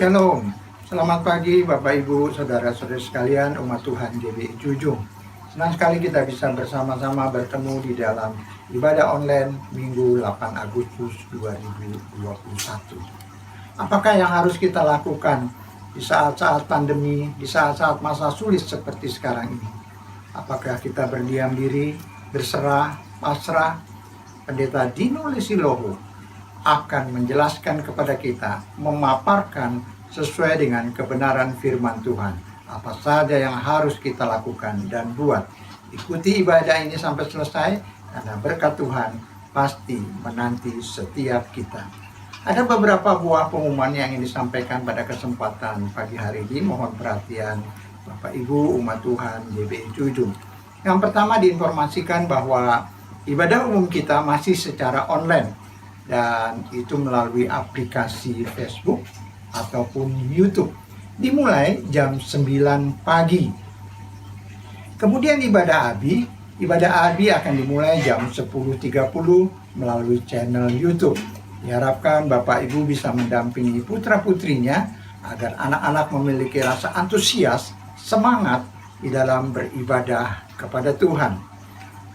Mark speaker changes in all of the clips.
Speaker 1: Shalom, selamat pagi Bapak Ibu, Saudara-saudara sekalian, umat Tuhan GBI Jujung. Senang sekali kita bisa bersama-sama bertemu di dalam ibadah online Minggu 8 Agustus 2021. Apakah yang harus kita lakukan di saat-saat pandemi, di saat-saat masa sulit seperti sekarang ini? Apakah kita berdiam diri, berserah, pasrah? Pendeta Dino Lesiloho akan menjelaskan kepada kita, memaparkan sesuai dengan kebenaran firman Tuhan. Apa saja yang harus kita lakukan dan buat. Ikuti ibadah ini sampai selesai, karena berkat Tuhan pasti menanti setiap kita. Ada beberapa buah pengumuman yang ingin disampaikan pada kesempatan pagi hari ini. Mohon perhatian Bapak Ibu umat Tuhan GBI Jujung. Yang pertama diinformasikan bahwa ibadah umum kita masih secara online, dan itu melalui aplikasi Facebook ataupun YouTube. Dimulai jam 9 pagi. Kemudian ibadah ABI akan dimulai jam 10.30 melalui channel YouTube. Diharapkan Bapak Ibu bisa mendampingi putra-putrinya agar anak-anak memiliki rasa antusias, semangat di dalam beribadah kepada Tuhan.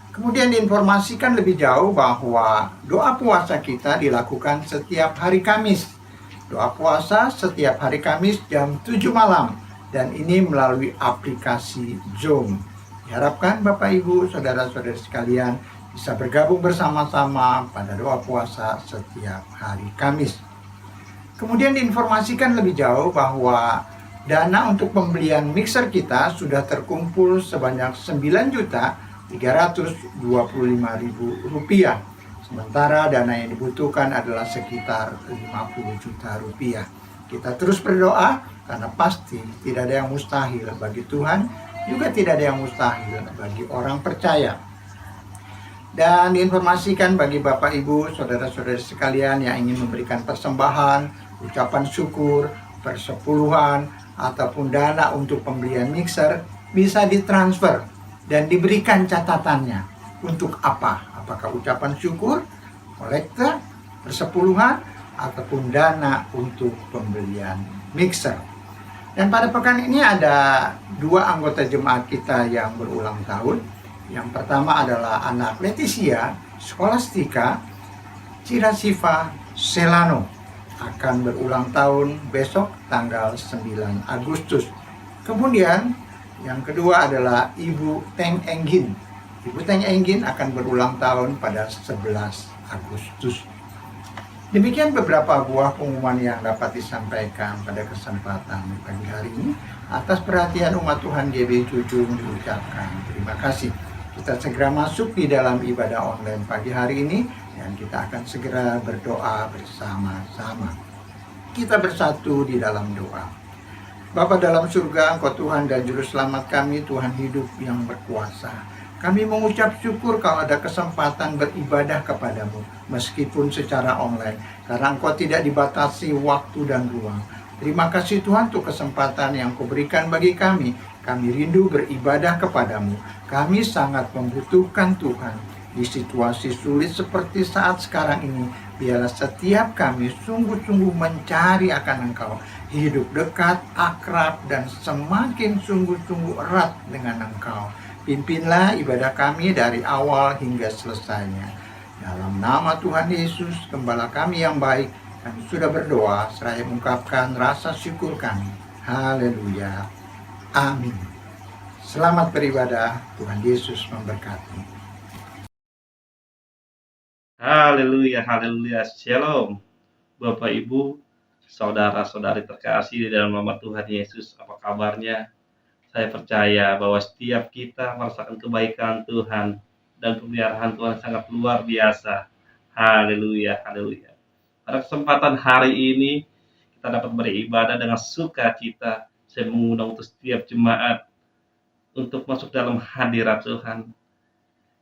Speaker 1: Kemudian diinformasikan lebih jauh bahwa doa puasa kita dilakukan setiap hari Kamis. Doa puasa setiap hari Kamis jam 7 malam. Dan ini melalui aplikasi Zoom. Diharapkan Bapak Ibu, Saudara-saudara sekalian bisa bergabung bersama-sama pada doa puasa setiap hari Kamis. Kemudian diinformasikan lebih jauh bahwa dana untuk pembelian mixer kita sudah terkumpul sebanyak 9.325.000 rupiah. Sementara dana yang dibutuhkan adalah sekitar 50 juta rupiah. Kita terus berdoa karena pasti tidak ada yang mustahil bagi Tuhan, juga tidak ada yang mustahil bagi orang percaya. Dan diinformasikan bagi Bapak Ibu, Saudara-saudara sekalian yang ingin memberikan persembahan, ucapan syukur, persepuluhan, ataupun dana untuk pembelian mixer, bisa ditransfer dan diberikan catatannya. Untuk apa? Apakah ucapan syukur, kolekte, persepuluhan, ataupun dana untuk pembelian mixer. Dan pada pekan ini ada dua anggota jemaat kita yang berulang tahun. Yang pertama adalah anak Leticia Scholastica Cirasiva Selano, akan berulang tahun besok tanggal 9 Agustus. Kemudian yang kedua adalah Ibu Teng Enggin. Ibu Teng Enggin akan berulang tahun pada 11 Agustus. Demikian beberapa buah pengumuman yang dapat disampaikan pada kesempatan pagi hari ini. Atas perhatian umat Tuhan GBI Jujung diucapkan terima kasih. Kita segera masuk di dalam ibadah online pagi hari ini, dan kita akan segera berdoa bersama-sama. Kita bersatu di dalam doa. Bapa dalam surga, Engkau Tuhan dan Juru Selamat kami, Tuhan hidup yang berkuasa. Kami mengucap syukur kalau ada kesempatan beribadah kepadamu, meskipun secara online, karena Engkau tidak dibatasi waktu dan ruang. Terima kasih Tuhan untuk kesempatan yang Kau berikan bagi kami. Kami rindu beribadah kepadamu. Kami sangat membutuhkan Tuhan. Di situasi sulit seperti saat sekarang ini, biarlah setiap kami sungguh-sungguh mencari akan Engkau, hidup dekat, akrab, dan semakin sungguh-sungguh erat dengan Engkau. Pimpinlah ibadah kami dari awal hingga selesainya. Dalam nama Tuhan Yesus, Gembala kami yang baik, kami sudah berdoa seraya mengungkapkan rasa syukur kami. Haleluya. Amin. Selamat beribadah. Tuhan Yesus memberkati.
Speaker 2: Haleluya, haleluya, shalom. Bapak Ibu, saudara-saudari terkasih di dalam nama Tuhan Yesus, apa kabarnya? Saya percaya bahwa setiap kita merasakan kebaikan Tuhan dan pemeliharaan Tuhan sangat luar biasa. Haleluya, haleluya. Pada kesempatan hari ini, kita dapat beribadah dengan sukacita. Saya mengundang untuk setiap jemaat untuk masuk dalam hadirat Tuhan.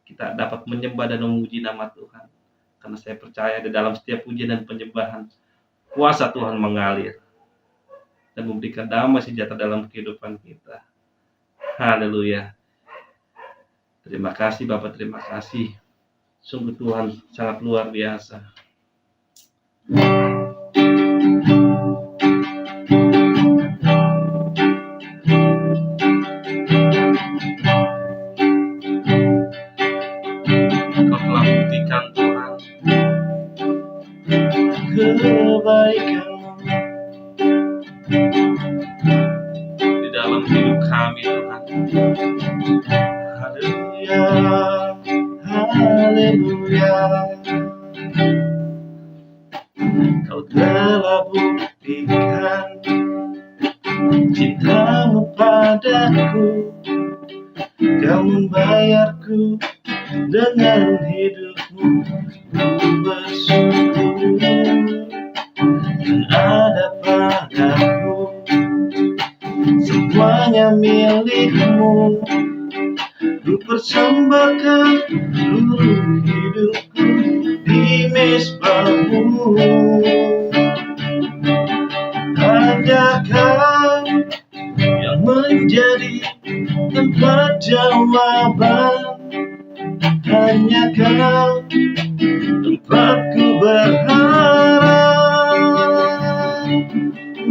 Speaker 2: Kita dapat menyembah dan memuji nama Tuhan. Karena saya percaya di dalam setiap pujian dan penyembahan, kuasa Tuhan mengalir dan memberikan damai sejahtera dalam kehidupan kita. Haleluya. Terima kasih Bapak, terima kasih. Sungguh Tuhan sangat luar biasa. kebaikan-Mu di dalam hidup kami Tuhan. Haleluya, haleluya. Kau telah buktikan cinta-Mu padaku. Kau membayarku dengan hidup-Mu. Ku bersyukur yang ada padaku. Semuanya milik-Mu. Ku persembahkan seluruh hidupku di mezbah-Mu. Hanya Kau yang menjadi tempat jawaban. Hanya Kau tempatku berharap.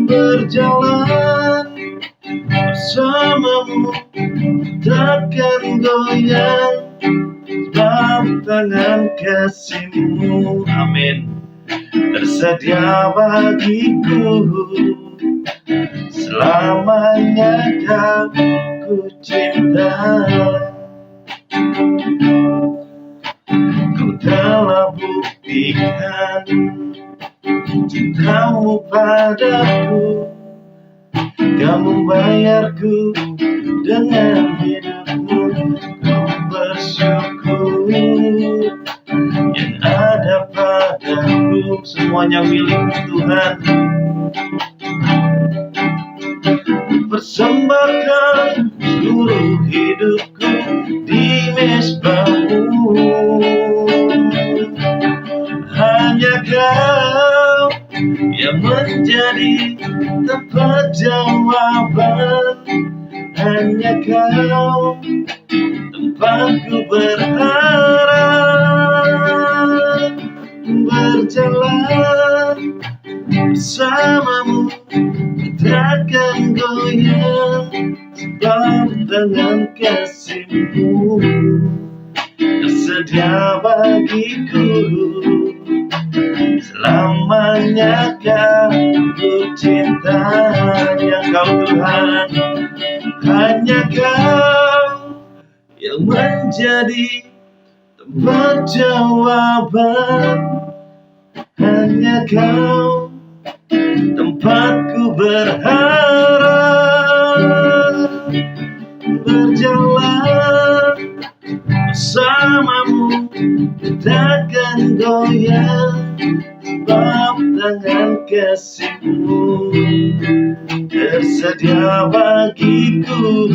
Speaker 2: Berjalan bersama-Mu takkan goyang, sebab tangan kasih-Mu, amin, tersedia bagiku. Selamanya Kau ku cinta. Kau telah buktikan cinta-Mu padaku. Kau membayarku dengan hidup-Mu. Kau bersyukur yang ada padaku. Semuanya milik-Mu Tuhan. Persembahkan seluruh hidupku di mezbah-Mu. Hanya Kau yang menjadi tempat jawaban. Hanya Kau tempatku berharap. Berjalan bersama-Mu takkan goyang, sebab tangan kasih-Mu tersedia bagiku. Selamanya Kau ku cinta. Hanya Kau Tuhan. Hanya Kau yang menjadi tempat jawaban. Hanya Kau tempatku berharap. Berjalan bersama-Mu takkan goyang, sebab tangan kasih-Mu tersedia bagiku.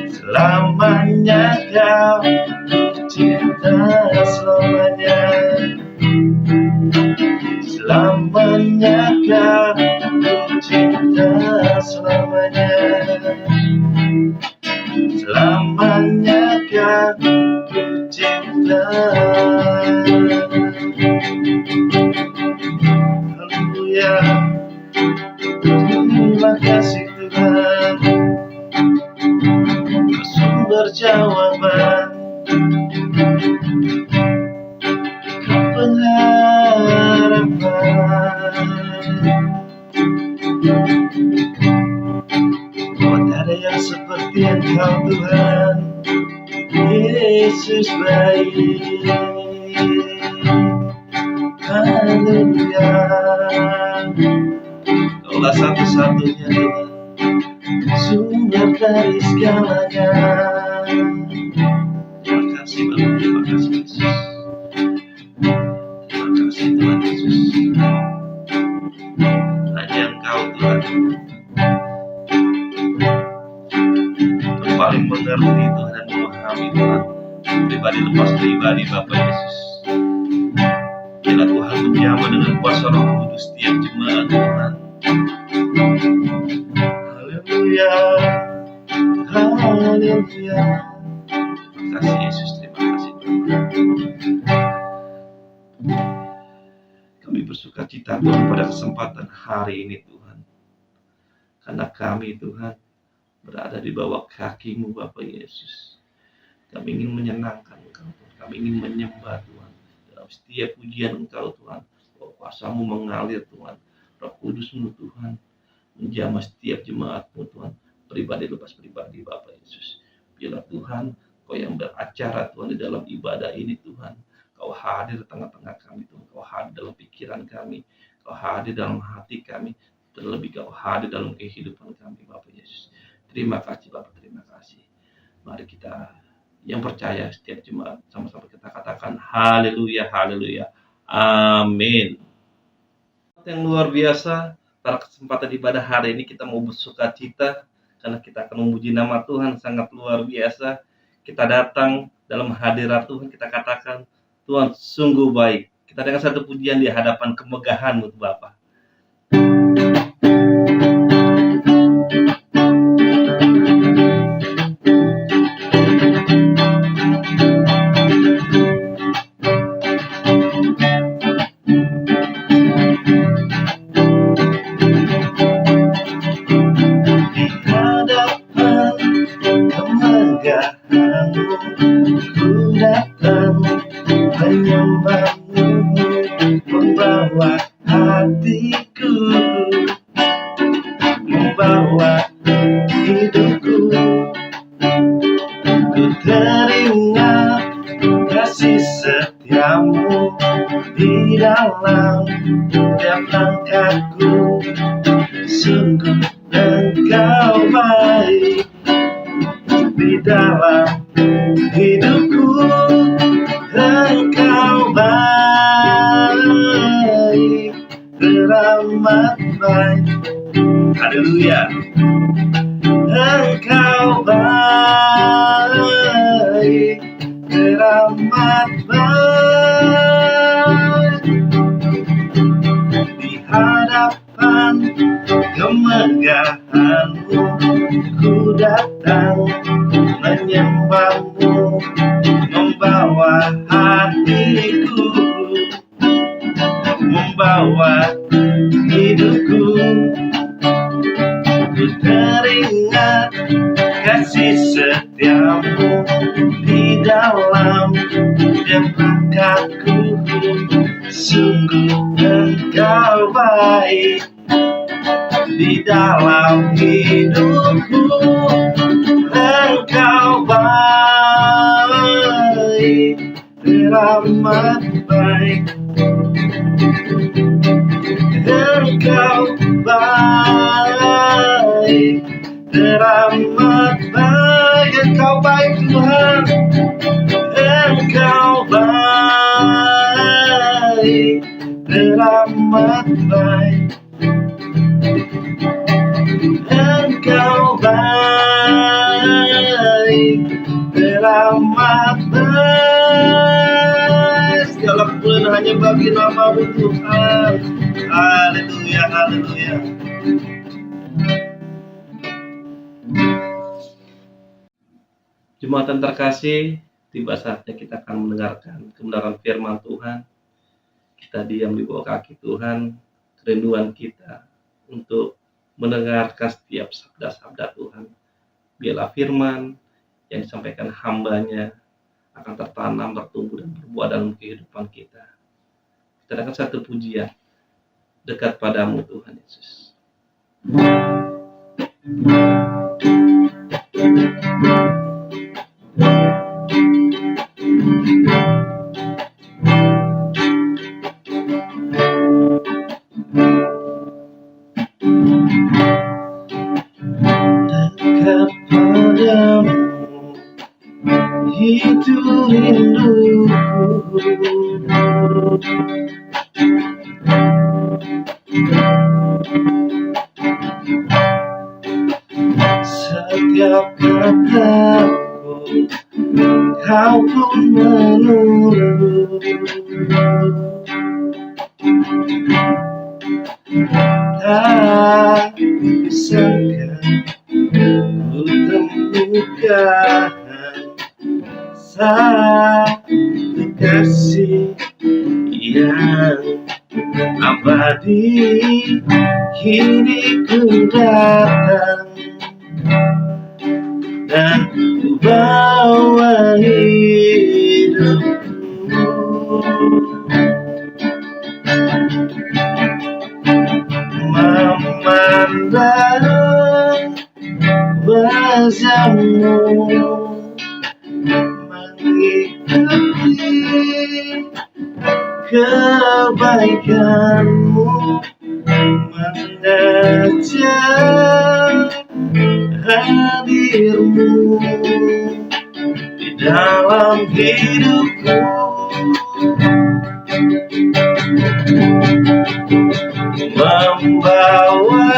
Speaker 2: Selamanya Kau ku cinta. Selamanya, selamanya Kau ku cinta. Selamanya, selamanya Kau ku cinta. Haleluya. Terima kasih Tuhan, sumber jawaban, pengharapan. Oh, tak ada yang seperti Engkau Tuhan. Yesus baik. Haleluya. Kaulah satu-satunya Tuhan, sumber dari segalanya. Terima kasih Bapak, terima kasih Yesus. Terima kasih Tuhan Yesus. Hanya Engkau Tuhan yang paling mengerti Tuhan dan memahami Tuhan. Pribadi lepas pribadi Bapak Yesus. Bila Tuhan menjamah dengan kuasa Roh Kudus setiap jemaat Tuhan. Haleluya, haleluya. Terima kasih Yesus, terima kasih Tuhan. Kami bersuka cita Tuhan pada kesempatan hari ini Tuhan. Karena kami Tuhan berada di bawah kaki-Mu Bapak Yesus. Kami ingin menyenangkan Engkau Tuhan. Kami ingin menyembah Tuhan. dalam setiap pujian Engkau Tuhan, bahwa kuasa-Mu mengalir Tuhan, Roh Kudus-Mu Tuhan menjamah setiap jemaat-Mu Tuhan, pribadi lepas pribadi Bapak Yesus. Biarlah Tuhan Kau yang beracara Tuhan di dalam ibadah ini Tuhan, Kau hadir di tengah-tengah kami Tuhan, Kau hadir dalam pikiran kami, Kau hadir dalam hati kami, terlebih Kau hadir dalam kehidupan kami Bapak Yesus. Terima kasih Bapak, terima kasih. Mari kita yang percaya setiap jemaat sama-sama kita katakan haleluya, haleluya, amin. Yang luar biasa, pada kesempatan ibadah hari ini kita mau bersuka cita karena kita akan memuji nama Tuhan, sangat luar biasa. Kita datang dalam hadirat Tuhan, kita katakan Tuhan sungguh baik. Kita dengan satu pujian di hadapan kemegahan-Mu Bapa. Ku datang menyembah-Mu, membawa hatiku, membawa hidupku. Ku teringat kasih setia-Mu di dalam tiap langkahku. Sungguh Engkau baik di dalam hidupku. Engkau baik, teramat baik. Haleluya. Engkau baik, teramat baik. Di hadapan kemegahan-Mu ku datang menyembah-Mu, membawa hatiku, membawa hidupku. Ku teringat kasih setia-Mu di dalam tiap langkahku. Sungguh Engkau baik di dalam hidupku. Engkau baik, teramat baik. Engkau baik, teramat baik. Engkau baik Tuhan. Engkau baik, teramat baik. Engkau baik, teramat baik. Segala pujian hanya bagi nama-Mu Tuhan. Haleluya, haleluya. Jemaat yang terkasih, tiba saatnya kita akan mendengarkan kebenaran firman Tuhan. Kita diam di bawah kaki Tuhan, kerinduan kita untuk mendengarkan setiap sabda-sabda Tuhan. Biarlah firman yang disampaikan hamba-Nya akan tertanam, bertumbuh, dan berbuah dalam kehidupan kita. Kita akan satu pujian dekat padamu Tuhan Yesus. Dekat padamu itu rinduku, setiap kataku Kau pun menurut. Tak bisakah ku temukan satu kasih yang abadi. Kini ku datang dan ku bawa hidupku. kebaikan-Mu mengejar hadir-Mu di dalam hidupku, membawa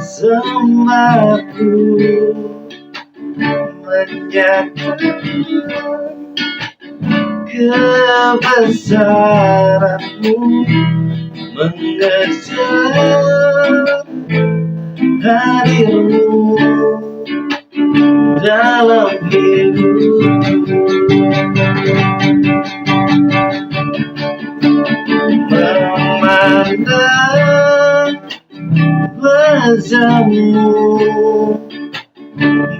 Speaker 2: sembahku, menyatakan kebesaran-Mu, mengejar hadir-Mu dalam hidupku, memandang wajah-Mu,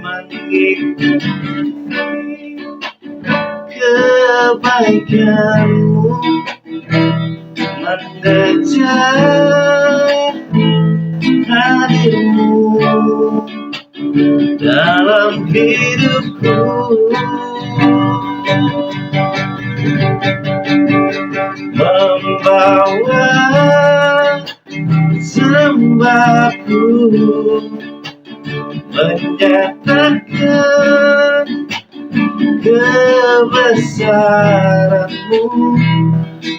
Speaker 2: mengikuti kebaikan-Mu, mengejar hadir-Mu dalam hidupku, membawa sembahku, menyatakan kebesaran-Mu,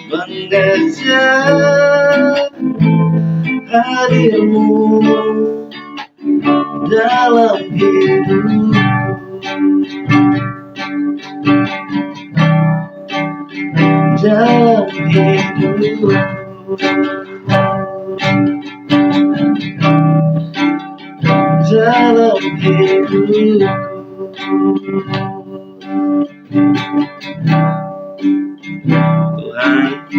Speaker 2: mengejar hadir-Mu dalam hidupku, dalam hidupku, dalam hidupku. Tuhan,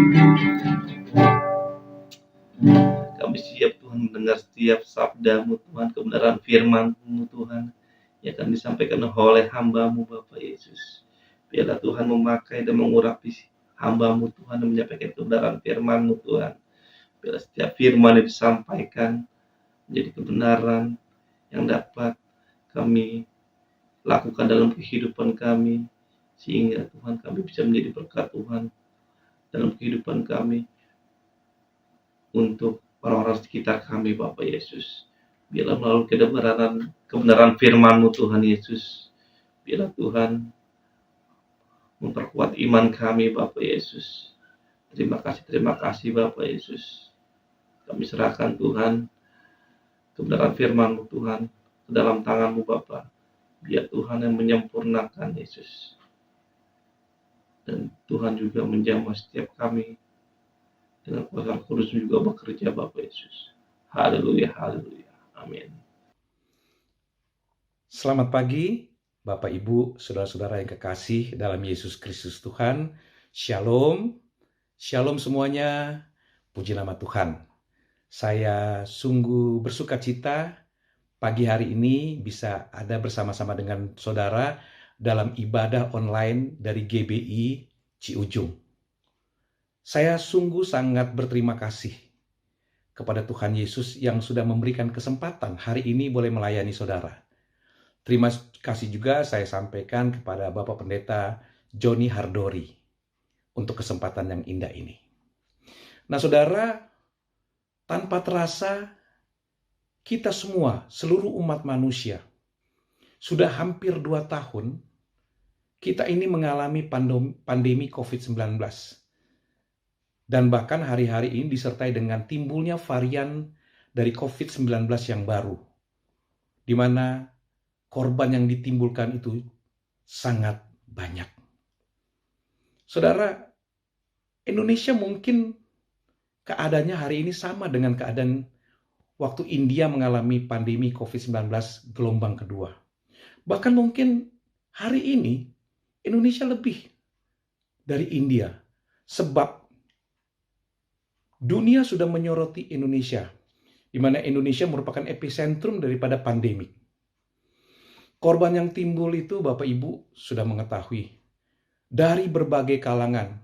Speaker 2: kami siap Tuhan mendengar setiap sabda-Mu Tuhan, kebenaran firman-Mu Tuhan yang akan disampaikan oleh hamba-Mu Bapak Yesus. Biarlah Tuhan memakai dan mengurapi hamba-Mu Tuhan dan menyampaikan kebenaran firman-Mu Tuhan. Biarlah setiap firman yang disampaikan menjadi kebenaran yang dapat kami lakukan dalam kehidupan kami, sehingga Tuhan kami bisa menjadi berkat Tuhan dalam kehidupan kami untuk orang-orang sekitar kami Bapak Yesus. Biarlah melalui kebenaran firman-Mu Tuhan Yesus, biarlah Tuhan memperkuat iman kami Bapak Yesus. Terima kasih Bapak Yesus. Kami serahkan Tuhan kebenaran firman-Mu Tuhan ke dalam tangan-Mu Bapa. Biar Tuhan yang menyempurnakan Yesus. Dan Tuhan juga menjamah setiap kami dengan kuasa kudus juga bekerja Bapak Yesus. Haleluya, haleluya. Amin.
Speaker 3: Selamat pagi Bapak Ibu, saudara-saudara yang kekasih dalam Yesus Kristus Tuhan. Shalom, shalom semuanya, puji nama Tuhan. Saya sungguh bersuka cita pagi hari ini bisa ada bersama-sama dengan saudara dalam ibadah online dari GBI Ciujung. Saya sungguh sangat berterima kasih kepada Tuhan Yesus yang sudah memberikan kesempatan hari ini boleh melayani saudara. Terima kasih juga saya sampaikan kepada Bapak Pendeta Joni Hardori untuk kesempatan yang indah ini. Nah saudara, tanpa terasa kita semua, seluruh umat manusia, sudah hampir 2 tahun kita ini mengalami pandemi COVID-19. Dan bahkan hari-hari ini disertai dengan timbulnya varian dari COVID-19 yang baru, di mana korban yang ditimbulkan itu sangat banyak. Saudara, Indonesia mungkin keadaannya hari ini sama dengan keadaan waktu India mengalami pandemi COVID-19 gelombang kedua. Bahkan mungkin hari ini Indonesia lebih dari India, sebab dunia sudah menyoroti Indonesia, di mana Indonesia merupakan epicentrum daripada pandemi. Korban yang timbul itu Bapak Ibu sudah mengetahui, dari berbagai kalangan,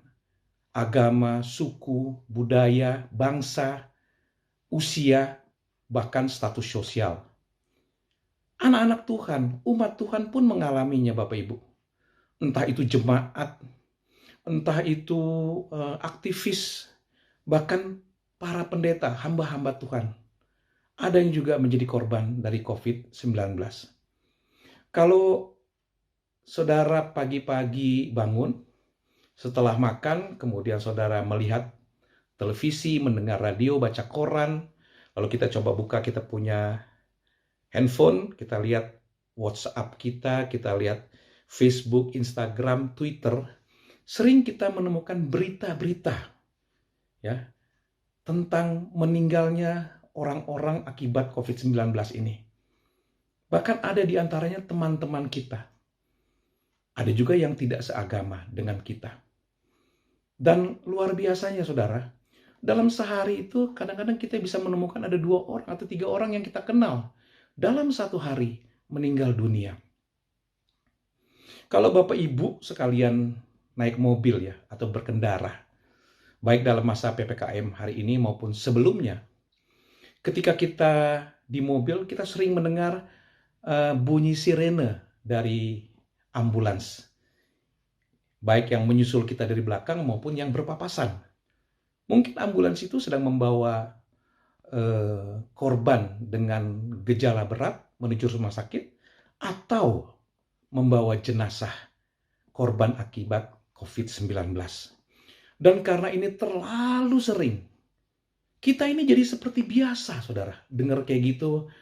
Speaker 3: agama, suku, budaya, bangsa, usia, bahkan status sosial. Anak-anak Tuhan, umat Tuhan pun mengalaminya Bapak Ibu. Entah itu jemaat, entah itu aktivis, bahkan para pendeta, hamba-hamba Tuhan. Ada yang juga menjadi korban dari COVID-19. Kalau saudara pagi-pagi bangun, setelah makan, kemudian saudara melihat televisi, mendengar radio, baca koran, lalu kita coba buka, kita punya handphone, kita lihat WhatsApp kita lihat Facebook, Instagram, Twitter, sering kita menemukan berita-berita ya tentang meninggalnya orang-orang akibat COVID-19 ini. Bahkan ada di antaranya teman-teman kita. Ada juga yang tidak seagama dengan kita. Dan luar biasanya saudara, dalam sehari itu kadang-kadang kita bisa menemukan ada 2 orang atau 3 orang yang kita kenal dalam satu hari meninggal dunia. Kalau Bapak Ibu sekalian naik mobil ya atau berkendara, baik dalam masa PPKM hari ini maupun sebelumnya, ketika kita di mobil kita sering mendengar bunyi sirene dari ambulans, baik yang menyusul kita dari belakang maupun yang berpapasan. Mungkin ambulans itu sedang membawa korban dengan gejala berat menuju rumah sakit, atau membawa jenazah korban akibat COVID-19. Dan karena ini terlalu sering, kita ini jadi seperti biasa, saudara. Dengar kayak gitu,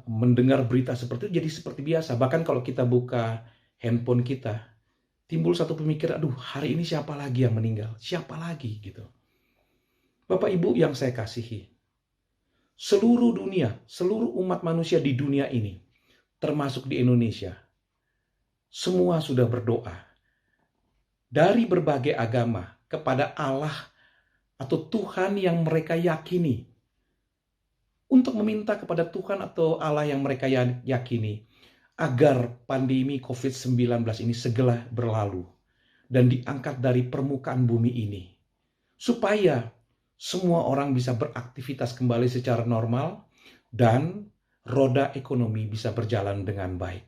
Speaker 3: mendengar berita seperti itu jadi seperti biasa. Bahkan kalau kita buka handphone kita, timbul satu pemikiran, aduh hari ini siapa lagi yang meninggal? Siapa lagi gitu. Bapak Ibu yang saya kasihi, seluruh dunia, seluruh umat manusia di dunia ini, termasuk di Indonesia, semua sudah berdoa dari berbagai agama kepada Allah atau Tuhan yang mereka yakini, untuk meminta kepada Tuhan atau Allah yang mereka yakini agar pandemi COVID-19 ini segera berlalu dan diangkat dari permukaan bumi ini, supaya semua orang bisa beraktivitas kembali secara normal dan roda ekonomi bisa berjalan dengan baik.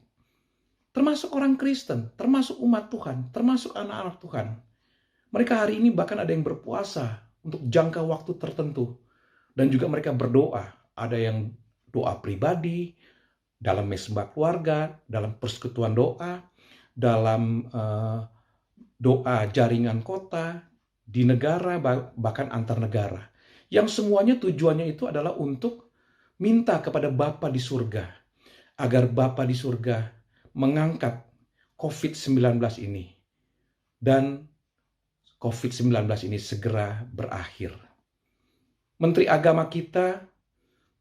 Speaker 3: Termasuk orang Kristen, termasuk umat Tuhan, termasuk anak-anak Tuhan. Mereka hari ini bahkan ada yang berpuasa untuk jangka waktu tertentu. Dan juga mereka berdoa. Ada yang doa pribadi, dalam mesbah keluarga, dalam persekutuan doa, dalam doa jaringan kota, di negara, bahkan antar negara. Yang semuanya tujuannya itu adalah untuk minta kepada Bapa di surga, agar Bapa di surga mengangkat COVID-19 ini, dan COVID-19 ini segera berakhir. Menteri Agama kita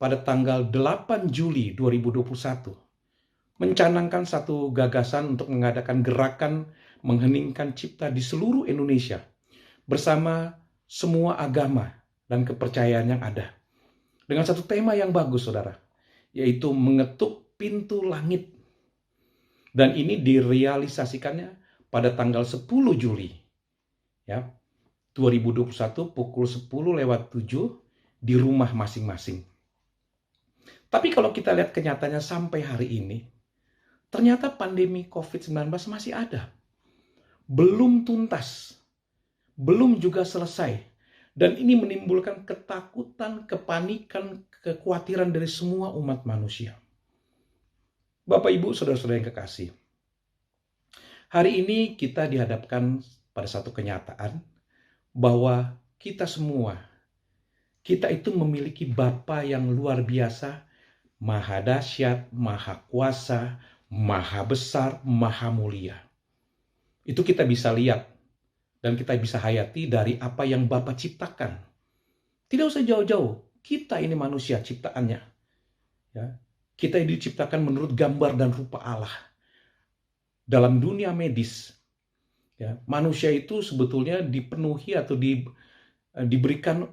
Speaker 3: pada tanggal 8 Juli 2021 mencanangkan satu gagasan untuk mengadakan gerakan mengheningkan cipta di seluruh Indonesia bersama semua agama dan kepercayaan yang ada. Dengan satu tema yang bagus, saudara, yaitu mengetuk pintu langit. Dan ini direalisasikannya pada tanggal 10 Juli ya, 2021 pukul 10:07 di rumah masing-masing. Tapi kalau kita lihat kenyataannya sampai hari ini, ternyata pandemi COVID-19 masih ada. Belum tuntas, belum juga selesai. Dan ini menimbulkan ketakutan, kepanikan, kekhawatiran dari semua umat manusia. Bapak, Ibu, saudara-saudara yang kekasih, hari ini kita dihadapkan pada satu kenyataan bahwa kita semua, kita itu memiliki Bapa yang luar biasa, maha dahsyat, maha kuasa, maha besar, maha mulia. Itu kita bisa lihat dan kita bisa hayati dari apa yang Bapa ciptakan. Tidak usah jauh-jauh, kita ini manusia ciptaannya. Ya, kita diciptakan menurut gambar dan rupa Allah. Dalam dunia medis, ya, manusia itu sebetulnya dipenuhi atau diberikan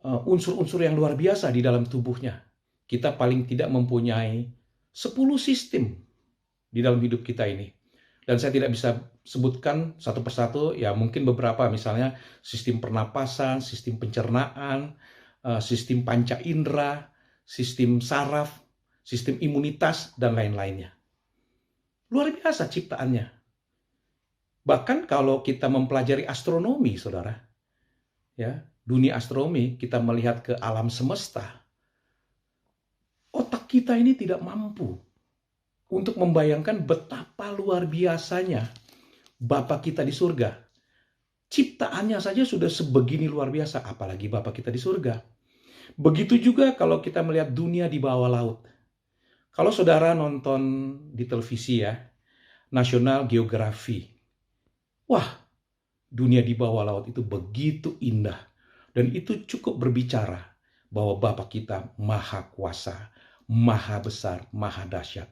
Speaker 3: unsur-unsur yang luar biasa di dalam tubuhnya. Kita paling tidak mempunyai 10 sistem di dalam hidup kita ini. Dan saya tidak bisa sebutkan satu persatu, ya mungkin beberapa, misalnya sistem pernapasan, sistem pencernaan, sistem panca indera, sistem saraf, sistem imunitas, dan lain-lainnya. Luar biasa ciptaannya. Bahkan kalau kita mempelajari astronomi, saudara, ya, dunia astronomi, kita melihat ke alam semesta, otak kita ini tidak mampu untuk membayangkan betapa luar biasanya Bapa kita di surga. Ciptaannya saja sudah sebegini luar biasa, apalagi Bapa kita di surga. Begitu juga kalau kita melihat dunia di bawah laut. Kalau saudara nonton di televisi ya, National Geography, wah, dunia di bawah laut itu begitu indah. Dan itu cukup berbicara bahwa Bapa kita maha kuasa, maha besar, maha dahsyat.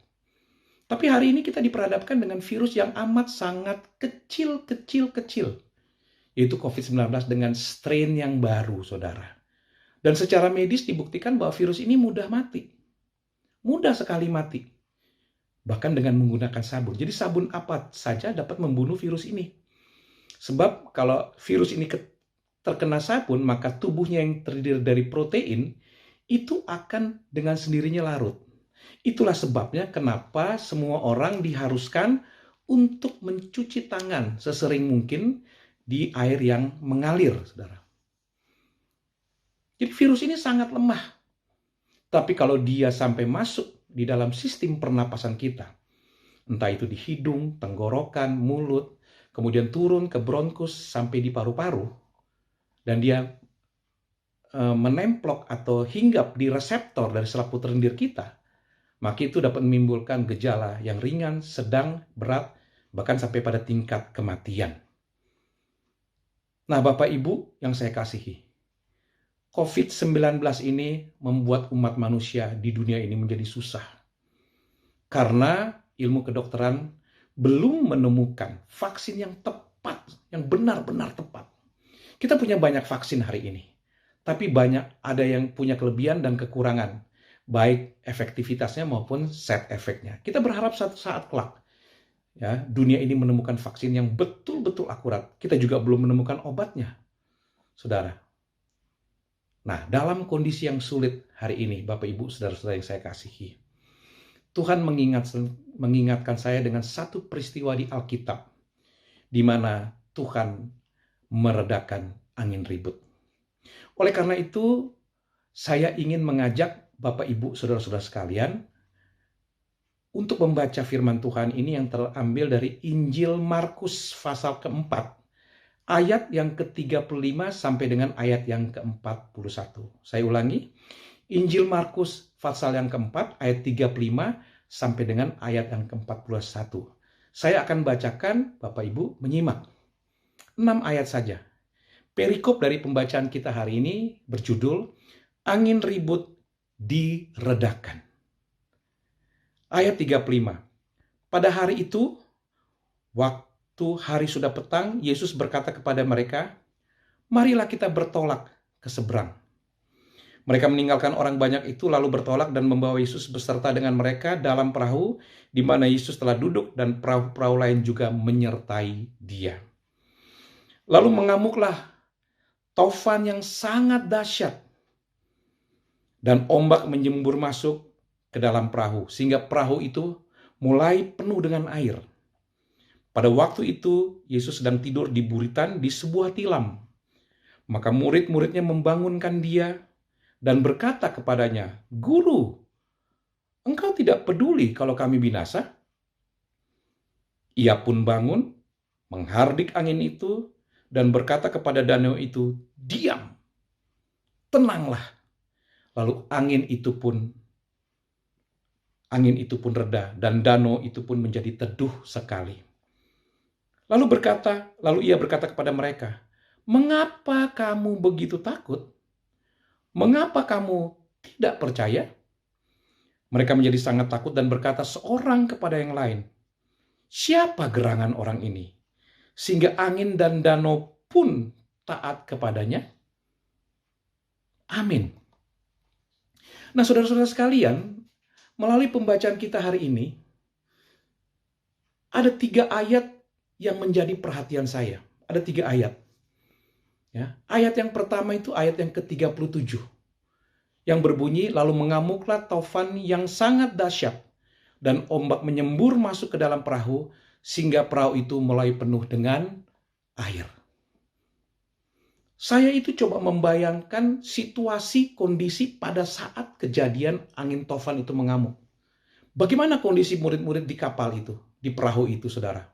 Speaker 3: Tapi hari ini kita diperhadapkan dengan virus yang amat sangat kecil, yaitu COVID-19 dengan strain yang baru, saudara. Dan secara medis dibuktikan bahwa virus ini mudah mati. Mudah sekali mati. Bahkan dengan menggunakan sabun. Jadi sabun apa saja dapat membunuh virus ini. Sebab kalau virus ini terkena sabun, maka tubuhnya yang terdiri dari protein itu akan dengan sendirinya larut. Itulah sebabnya kenapa semua orang diharuskan untuk mencuci tangan sesering mungkin di air yang mengalir, saudara. Jadi virus ini sangat lemah. Tapi kalau dia sampai masuk di dalam sistem pernapasan kita, entah itu di hidung, tenggorokan, mulut, kemudian turun ke bronkus sampai di paru-paru, dan dia menemplok atau hinggap di reseptor dari selaput lendir kita, maka itu dapat menimbulkan gejala yang ringan, sedang, berat, bahkan sampai pada tingkat kematian. Nah, Bapak Ibu yang saya kasihi, COVID-19 ini membuat umat manusia di dunia ini menjadi susah. Karena ilmu kedokteran belum menemukan vaksin yang tepat, yang benar-benar tepat. Kita punya banyak vaksin hari ini, tapi ada yang punya kelebihan dan kekurangan, baik efektivitasnya maupun side effect-nya. Kita berharap suatu saat kelak, ya, dunia ini menemukan vaksin yang betul-betul akurat. Kita juga belum menemukan obatnya, saudara. Nah, dalam kondisi yang sulit hari ini, Bapak Ibu, saudara-saudara yang saya kasihi, Tuhan mengingatkan saya dengan satu peristiwa di Alkitab, di mana Tuhan meredakan angin ribut. Oleh karena itu, saya ingin mengajak Bapak Ibu, saudara-saudara sekalian, untuk membaca firman Tuhan ini yang terambil dari Injil Markus pasal keempat, ayat yang ke-35 sampai dengan ayat yang ke-41. Saya ulangi, Injil Markus pasal yang keempat, ayat 35 sampai dengan ayat yang ke-41. Saya akan bacakan, Bapak Ibu menyimak. 6 ayat saja. Perikop dari pembacaan kita hari ini berjudul, Angin Ribut Diredakan. Ayat 35. Pada hari itu, waktu hari sudah petang, Yesus berkata kepada mereka, marilah kita bertolak ke seberang. Mereka meninggalkan orang banyak itu lalu bertolak dan membawa Yesus beserta dengan mereka dalam perahu di mana Yesus telah duduk dan perahu-perahu lain juga menyertai dia. Lalu mengamuklah taufan yang sangat dahsyat dan ombak menyembur masuk ke dalam perahu, sehingga perahu itu mulai penuh dengan air. Pada waktu itu, Yesus sedang tidur di buritan di sebuah tilam. Maka murid-muridnya membangunkan dia dan berkata kepadanya, Guru, engkau tidak peduli kalau kami binasa? Ia pun bangun, menghardik angin itu, dan berkata kepada danau itu, diam, tenanglah. Lalu angin itu pun reda dan danau itu pun menjadi teduh sekali. Lalu ia berkata kepada mereka, mengapa kamu begitu takut? Mengapa kamu tidak percaya? Mereka menjadi sangat takut dan berkata seorang kepada yang lain, siapa gerangan orang ini? Sehingga angin dan danau pun taat kepadanya. Amin. Nah, saudara-saudara sekalian, melalui pembacaan kita hari ini, ada 3 ayat yang menjadi perhatian saya. Ada 3 ayat. Ya, ayat yang pertama itu ayat yang ke-37. Yang berbunyi, lalu mengamuklah taufan yang sangat dahsyat, dan ombak menyembur masuk ke dalam perahu, sehingga perahu itu mulai penuh dengan air. Saya itu coba membayangkan situasi kondisi pada saat kejadian angin tofan itu mengamuk. Bagaimana kondisi murid-murid di kapal itu, di perahu itu, saudara?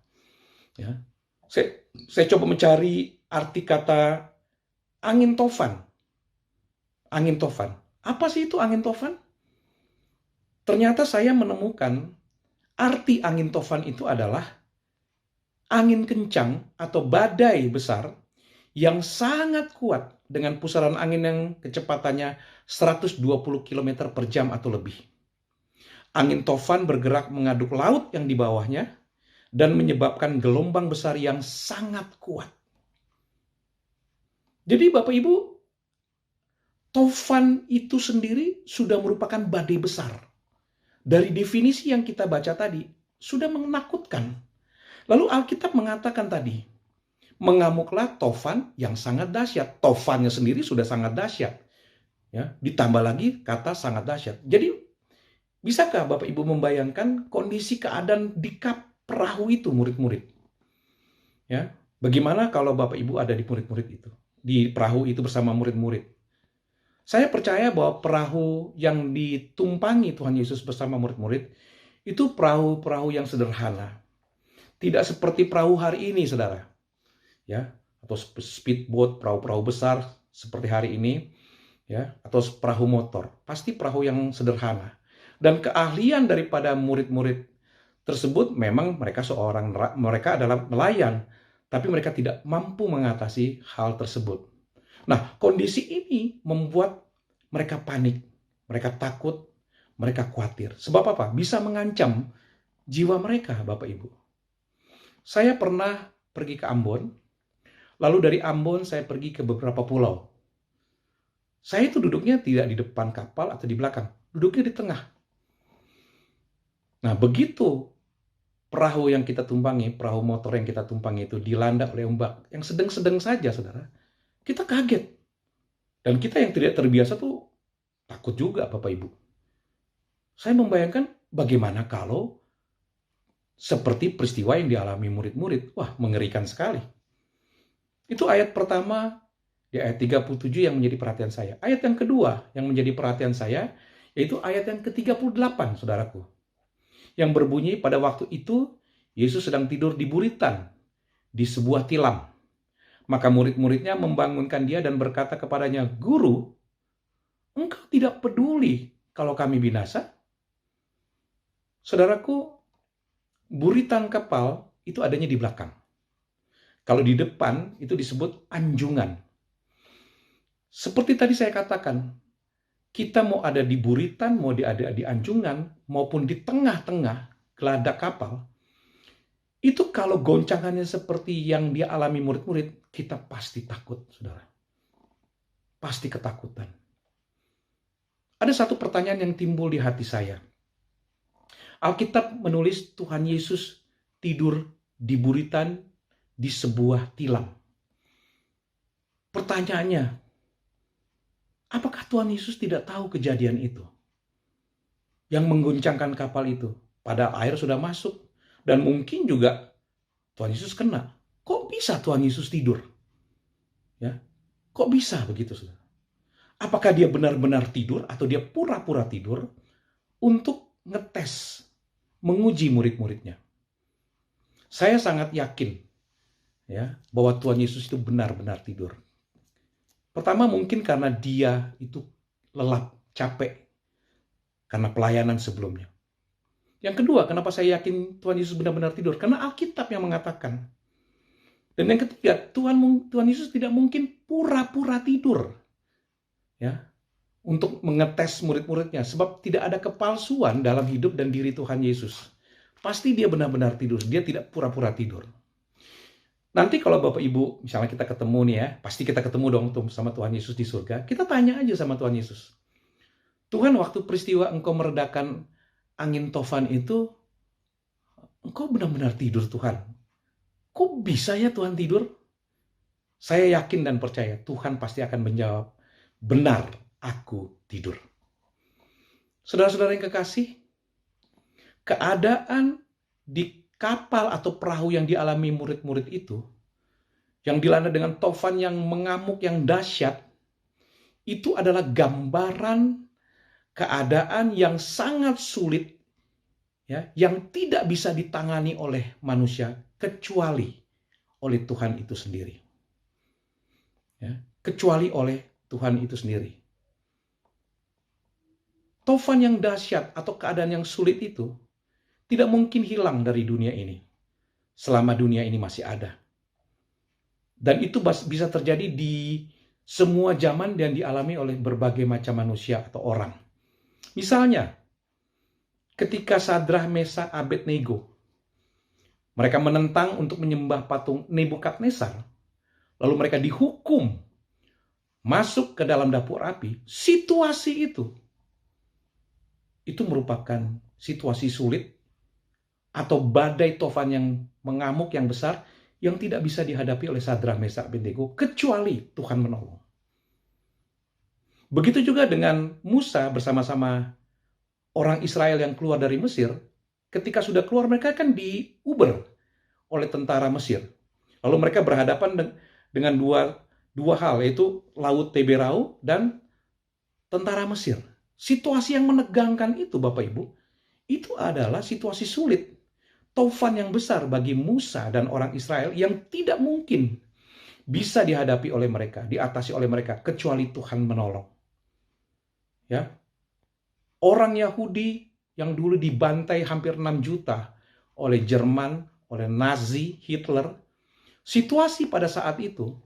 Speaker 3: Ya. Saya coba mencari arti kata angin tofan. Angin tofan. Apa sih itu angin tofan? Ternyata saya menemukan arti angin tofan itu adalah angin kencang atau badai besar yang sangat kuat dengan pusaran angin yang kecepatannya 120 km per jam atau lebih. Angin tofan bergerak mengaduk laut yang di bawahnya dan menyebabkan gelombang besar yang sangat kuat. Jadi Bapak Ibu, tofan itu sendiri sudah merupakan badai besar. Dari definisi yang kita baca tadi, sudah menakutkan. Lalu Alkitab mengatakan tadi, mengamuklah tofan yang sangat dahsyat. Tofannya sendiri sudah sangat dahsyat. Ya, ditambah lagi kata sangat dahsyat. Jadi, bisakah Bapak Ibu membayangkan kondisi keadaan di kap perahu itu murid-murid? Ya, bagaimana kalau Bapak Ibu ada di murid-murid itu? Di perahu itu bersama murid-murid. Saya percaya bahwa perahu yang ditumpangi Tuhan Yesus bersama murid-murid itu perahu-perahu yang sederhana. Tidak seperti perahu hari ini, saudara. Ya, atau speedboat, perahu-perahu besar seperti hari ini, ya, atau perahu motor. Pasti perahu yang sederhana. Dan keahlian daripada murid-murid tersebut memang mereka adalah nelayan, tapi mereka tidak mampu mengatasi hal tersebut. Nah, kondisi ini membuat mereka panik, mereka takut, mereka khawatir. Sebab apa? Bisa mengancam jiwa mereka, Bapak Ibu. Saya pernah pergi ke Ambon, lalu dari Ambon saya pergi ke beberapa pulau. Saya itu duduknya tidak di depan kapal atau di belakang, duduknya di tengah. Nah, begitu perahu yang kita tumpangi, perahu motor yang kita tumpangi itu dilanda oleh ombak yang sedang-sedang saja, saudara, kita kaget. Dan kita yang tidak terbiasa tuh takut juga, Bapak Ibu. Saya membayangkan bagaimana kalau seperti peristiwa yang dialami murid-murid. Wah, mengerikan sekali. Itu ayat pertama di ayat 37 yang menjadi perhatian saya. Ayat yang kedua yang menjadi perhatian saya, yaitu ayat yang ke-38, saudaraku. Yang berbunyi, pada waktu itu Yesus sedang tidur di buritan di sebuah tilam. Maka murid-muridnya membangunkan dia dan berkata kepadanya, "Guru, engkau tidak peduli kalau kami binasa?" Saudaraku, buritan kapal itu adanya di belakang. Kalau di depan itu disebut anjungan. Seperti tadi saya katakan, kita mau ada di buritan, mau ada di anjungan, maupun di tengah-tengah geladak kapal, itu kalau goncangannya seperti yang dia alami murid-murid, kita pasti takut, saudara. Pasti ketakutan. Ada satu pertanyaan yang timbul di hati saya. Alkitab menulis Tuhan Yesus tidur di buritan di sebuah tilam. Pertanyaannya, apakah Tuhan Yesus tidak tahu kejadian itu? Yang mengguncangkan kapal itu. Padahal air sudah masuk. Dan mungkin juga Tuhan Yesus kena. Kok bisa Tuhan Yesus tidur? Ya, kok bisa begitu, saudara? Apakah dia benar-benar tidur atau dia pura-pura tidur untuk ngetes, menguji murid-muridnya? Saya sangat yakin ya bahwa Tuhan Yesus itu benar-benar tidur. Pertama mungkin karena dia itu lelap, capek karena pelayanan sebelumnya. Yang kedua, kenapa saya yakin Tuhan Yesus benar-benar tidur? Karena Alkitab yang mengatakan. Dan yang ketiga, Tuhan Yesus tidak mungkin pura-pura tidur. Ya, untuk mengetes murid-muridnya. Sebab tidak ada kepalsuan dalam hidup dan diri Tuhan Yesus. Pasti dia benar-benar tidur. Dia tidak pura-pura tidur. Nanti kalau Bapak Ibu, misalnya kita ketemu nih ya, pasti kita ketemu dong sama Tuhan Yesus di surga. Kita tanya aja sama Tuhan Yesus. Tuhan, waktu peristiwa engkau meredakan angin tofan itu, engkau benar-benar tidur, Tuhan. Kok bisa ya Tuhan tidur? Saya yakin dan percaya Tuhan pasti akan menjawab, benar, aku tidur. Saudara-saudara yang kekasih, keadaan di kapal atau perahu yang dialami murid-murid itu, yang dilanda dengan tofan yang mengamuk, yang dahsyat, itu adalah gambaran keadaan yang sangat sulit, ya, yang tidak bisa ditangani oleh manusia kecuali oleh Tuhan itu sendiri. Ya, kecuali oleh Tuhan itu sendiri. Tofan yang dahsyat atau keadaan yang sulit itu tidak mungkin hilang dari dunia ini selama dunia ini masih ada. Dan itu bisa terjadi di semua zaman dan dialami oleh berbagai macam manusia atau orang. Misalnya, ketika Sadrah, Mesakh, Abednego, mereka menentang untuk menyembah patung Nebukadnezar, lalu mereka dihukum masuk ke dalam dapur api. Situasi itu merupakan situasi sulit atau badai tofan yang mengamuk yang besar yang tidak bisa dihadapi oleh Sadrah, Mesakh, Abednego kecuali Tuhan menolong. Begitu juga dengan Musa bersama-sama orang Israel yang keluar dari Mesir. Ketika sudah keluar, mereka kan diuber oleh tentara Mesir. Lalu mereka berhadapan dengan dua hal, yaitu Laut Teberau dan tentara Mesir. Situasi yang menegangkan itu, Bapak Ibu, itu adalah situasi sulit. Tofan yang besar bagi Musa dan orang Israel yang tidak mungkin bisa dihadapi oleh mereka, diatasi oleh mereka, kecuali Tuhan menolong. Ya, orang Yahudi yang dulu dibantai hampir 6 juta oleh Jerman, oleh Nazi, Hitler, situasi pada saat itu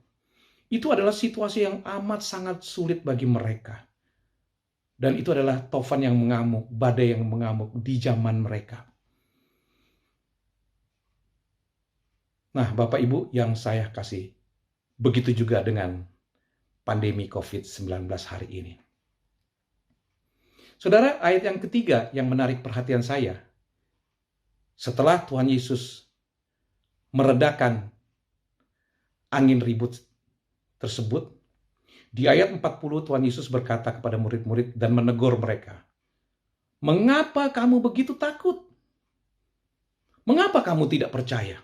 Speaker 3: adalah situasi yang amat sangat sulit bagi mereka. Dan itu adalah tofan yang mengamuk, badai yang mengamuk di zaman mereka. Nah, Bapak Ibu yang saya kasih, begitu juga dengan pandemi COVID-19 hari ini. Saudara, ayat yang ketiga yang menarik perhatian saya, setelah Tuhan Yesus meredakan angin ribut tersebut, di ayat 40 Tuhan Yesus berkata kepada murid-murid dan menegur mereka, "Mengapa kamu begitu takut? Mengapa kamu tidak percaya?"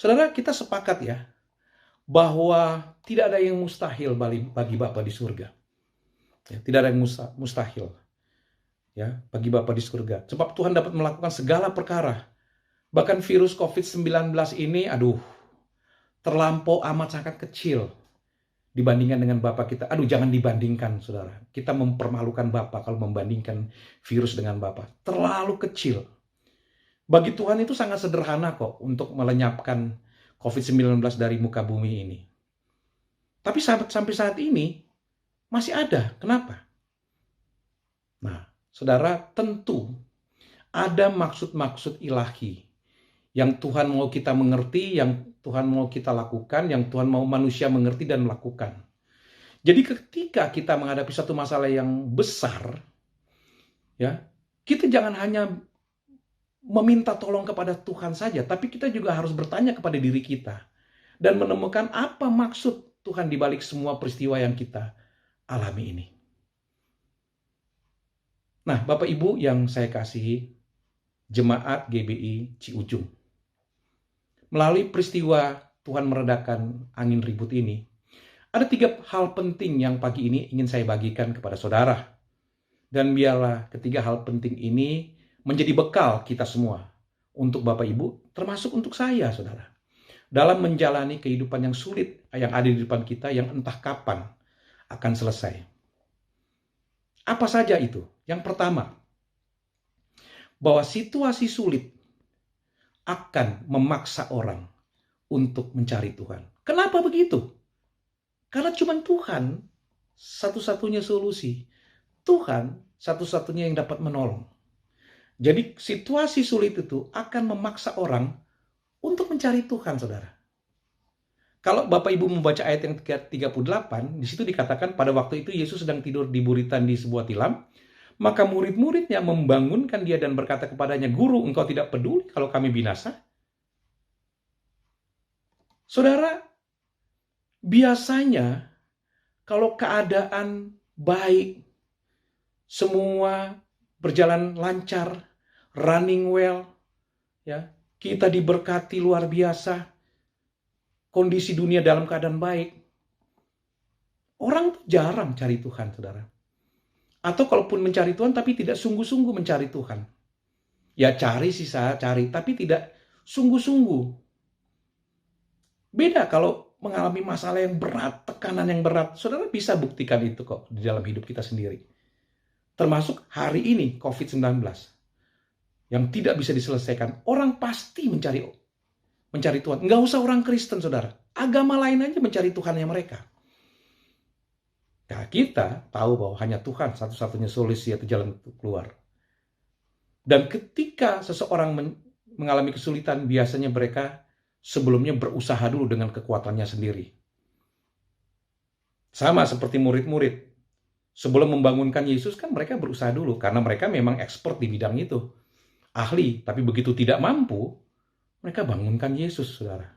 Speaker 3: Saudara, kita sepakat ya, bahwa tidak ada yang mustahil bagi Bapa di surga. Ya, tidak ada yang mustahil ya bagi Bapa di surga. Sebab Tuhan dapat melakukan segala perkara. Bahkan virus COVID-19 ini, terlampau amat sangat kecil dibandingkan dengan Bapa kita. Jangan dibandingkan, saudara. Kita mempermalukan Bapa kalau membandingkan virus dengan Bapa. Terlalu kecil. Bagi Tuhan itu sangat sederhana kok untuk melenyapkan COVID-19 dari muka bumi ini. Tapi sampai saat ini masih ada. Kenapa? Nah, saudara, tentu ada maksud-maksud ilahi yang Tuhan mau kita mengerti, yang Tuhan mau kita lakukan, yang Tuhan mau manusia mengerti dan melakukan. Jadi ketika kita menghadapi satu masalah yang besar, ya, kita jangan hanya meminta tolong kepada Tuhan saja, tapi kita juga harus bertanya kepada diri kita dan menemukan apa maksud Tuhan di balik semua peristiwa yang kita alami ini. Nah, Bapak Ibu yang saya kasihi, jemaat GBI Ciujung, melalui peristiwa Tuhan meredakan angin ribut ini, ada 3 hal penting yang pagi ini ingin saya bagikan kepada saudara. Dan biarlah ketiga hal penting ini menjadi bekal kita semua untuk Bapak Ibu, termasuk untuk saya, saudara, dalam menjalani kehidupan yang sulit yang ada di depan kita, yang entah kapan akan selesai. Apa saja itu? Yang pertama, bahwa situasi sulit akan memaksa orang untuk mencari Tuhan. Kenapa begitu? Karena cuma Tuhan satu-satunya solusi. Tuhan satu-satunya yang dapat menolong. Jadi situasi sulit itu akan memaksa orang untuk mencari Tuhan, saudara. Kalau Bapak Ibu membaca ayat yang 38, di situ dikatakan pada waktu itu Yesus sedang tidur di buritan di sebuah tilam, maka murid-muridnya membangunkan dia dan berkata kepadanya, "Guru, engkau tidak peduli kalau kami binasa?" Saudara, biasanya kalau keadaan baik, semua berjalan lancar, running well, ya, kita diberkati luar biasa, kondisi dunia dalam keadaan baik, orang tuh jarang cari Tuhan, saudara. Atau kalaupun mencari Tuhan tapi tidak sungguh-sungguh mencari Tuhan. Ya cari sih saya cari, tapi tidak sungguh-sungguh. Beda kalau mengalami masalah yang berat, tekanan yang berat. Saudara bisa buktikan itu kok di dalam hidup kita sendiri. Termasuk hari ini COVID-19 yang tidak bisa diselesaikan. Orang pasti mencari Tuhan. Nggak usah orang Kristen, saudara. Agama lain aja mencari Tuhannya mereka. Nah, kita tahu bahwa hanya Tuhan satu-satunya solusi atau jalan untuk keluar. Dan ketika seseorang mengalami kesulitan, biasanya mereka sebelumnya berusaha dulu dengan kekuatannya sendiri. Sama seperti murid-murid. Sebelum membangunkan Yesus kan mereka berusaha dulu. Karena mereka memang expert di bidang itu. Ahli, tapi begitu tidak mampu, mereka bangunkan Yesus, saudara.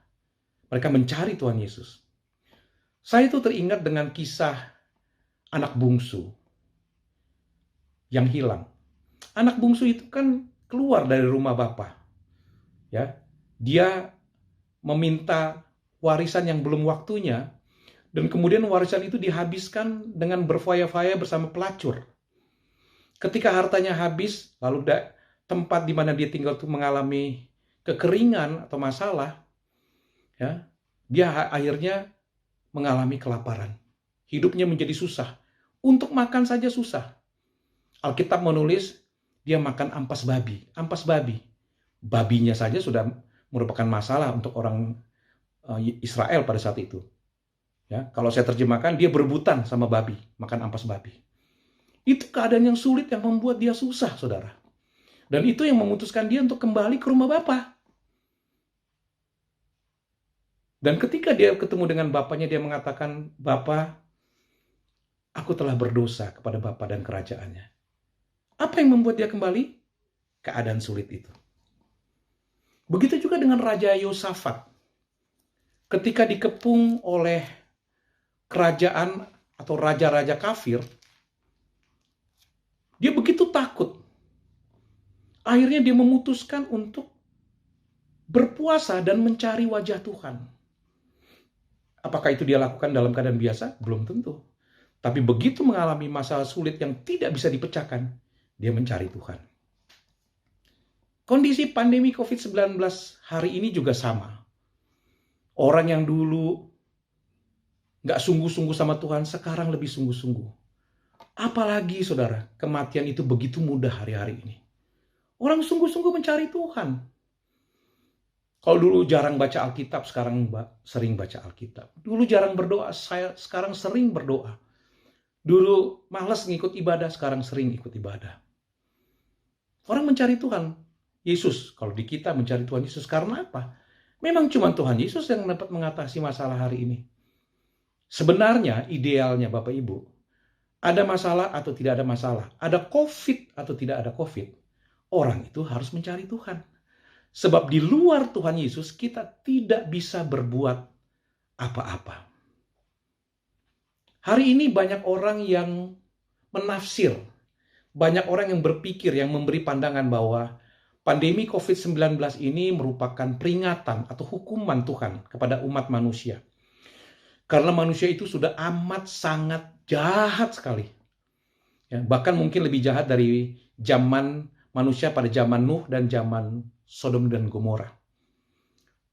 Speaker 3: Mereka mencari Tuhan Yesus. Saya itu teringat dengan kisah anak bungsu yang hilang. Anak bungsu itu kan keluar dari rumah bapa. Ya, dia meminta warisan yang belum waktunya, dan kemudian warisan itu dihabiskan dengan berfoya-foya bersama pelacur. Ketika hartanya habis, lalu tempat di mana dia tinggal itu mengalami kekeringan atau masalah, ya, dia akhirnya mengalami kelaparan. Hidupnya menjadi susah. Untuk makan saja susah. Alkitab menulis dia makan ampas babi. Ampas babi. Babinya saja sudah merupakan masalah untuk orang Israel pada saat itu. Ya, kalau saya terjemahkan, dia berebutan sama babi, makan ampas babi. Itu keadaan yang sulit yang membuat dia susah, saudara. Dan itu yang memutuskan dia untuk kembali ke rumah bapa. Dan ketika dia ketemu dengan bapaknya, dia mengatakan, "Bapa, aku telah berdosa kepada bapa dan kerajaannya." Apa yang membuat dia kembali? Keadaan sulit itu. Begitu juga dengan Raja Yosafat. Ketika dikepung oleh kerajaan atau raja-raja kafir, dia begitu takut. Akhirnya dia memutuskan untuk berpuasa dan mencari wajah Tuhan. Apakah itu dia lakukan dalam keadaan biasa? Belum tentu. Tapi begitu mengalami masalah sulit yang tidak bisa dipecahkan, dia mencari Tuhan. Kondisi pandemi COVID-19 hari ini juga sama. Orang yang dulu nggak sungguh-sungguh sama Tuhan, sekarang lebih sungguh-sungguh. Apalagi saudara, kematian itu begitu mudah hari-hari ini. Orang sungguh-sungguh mencari Tuhan. Kalau dulu jarang baca Alkitab, sekarang sering baca Alkitab. Dulu jarang berdoa, sekarang sering berdoa. Dulu malas ngikut ibadah, sekarang sering ikut ibadah. Orang mencari Tuhan Yesus. Kalau di kita mencari Tuhan Yesus karena apa? Memang cuma Tuhan Yesus yang dapat mengatasi masalah hari ini. Sebenarnya idealnya Bapak Ibu, ada masalah atau tidak ada masalah, ada COVID atau tidak ada COVID, orang itu harus mencari Tuhan. Sebab di luar Tuhan Yesus kita tidak bisa berbuat apa-apa. Hari ini banyak orang yang menafsir, banyak orang yang berpikir, yang memberi pandangan bahwa pandemi COVID-19 ini merupakan peringatan atau hukuman Tuhan kepada umat manusia. Karena manusia itu sudah amat sangat jahat sekali. Ya, bahkan mungkin lebih jahat dari zaman manusia pada zaman Nuh dan zaman Sodom dan Gomora.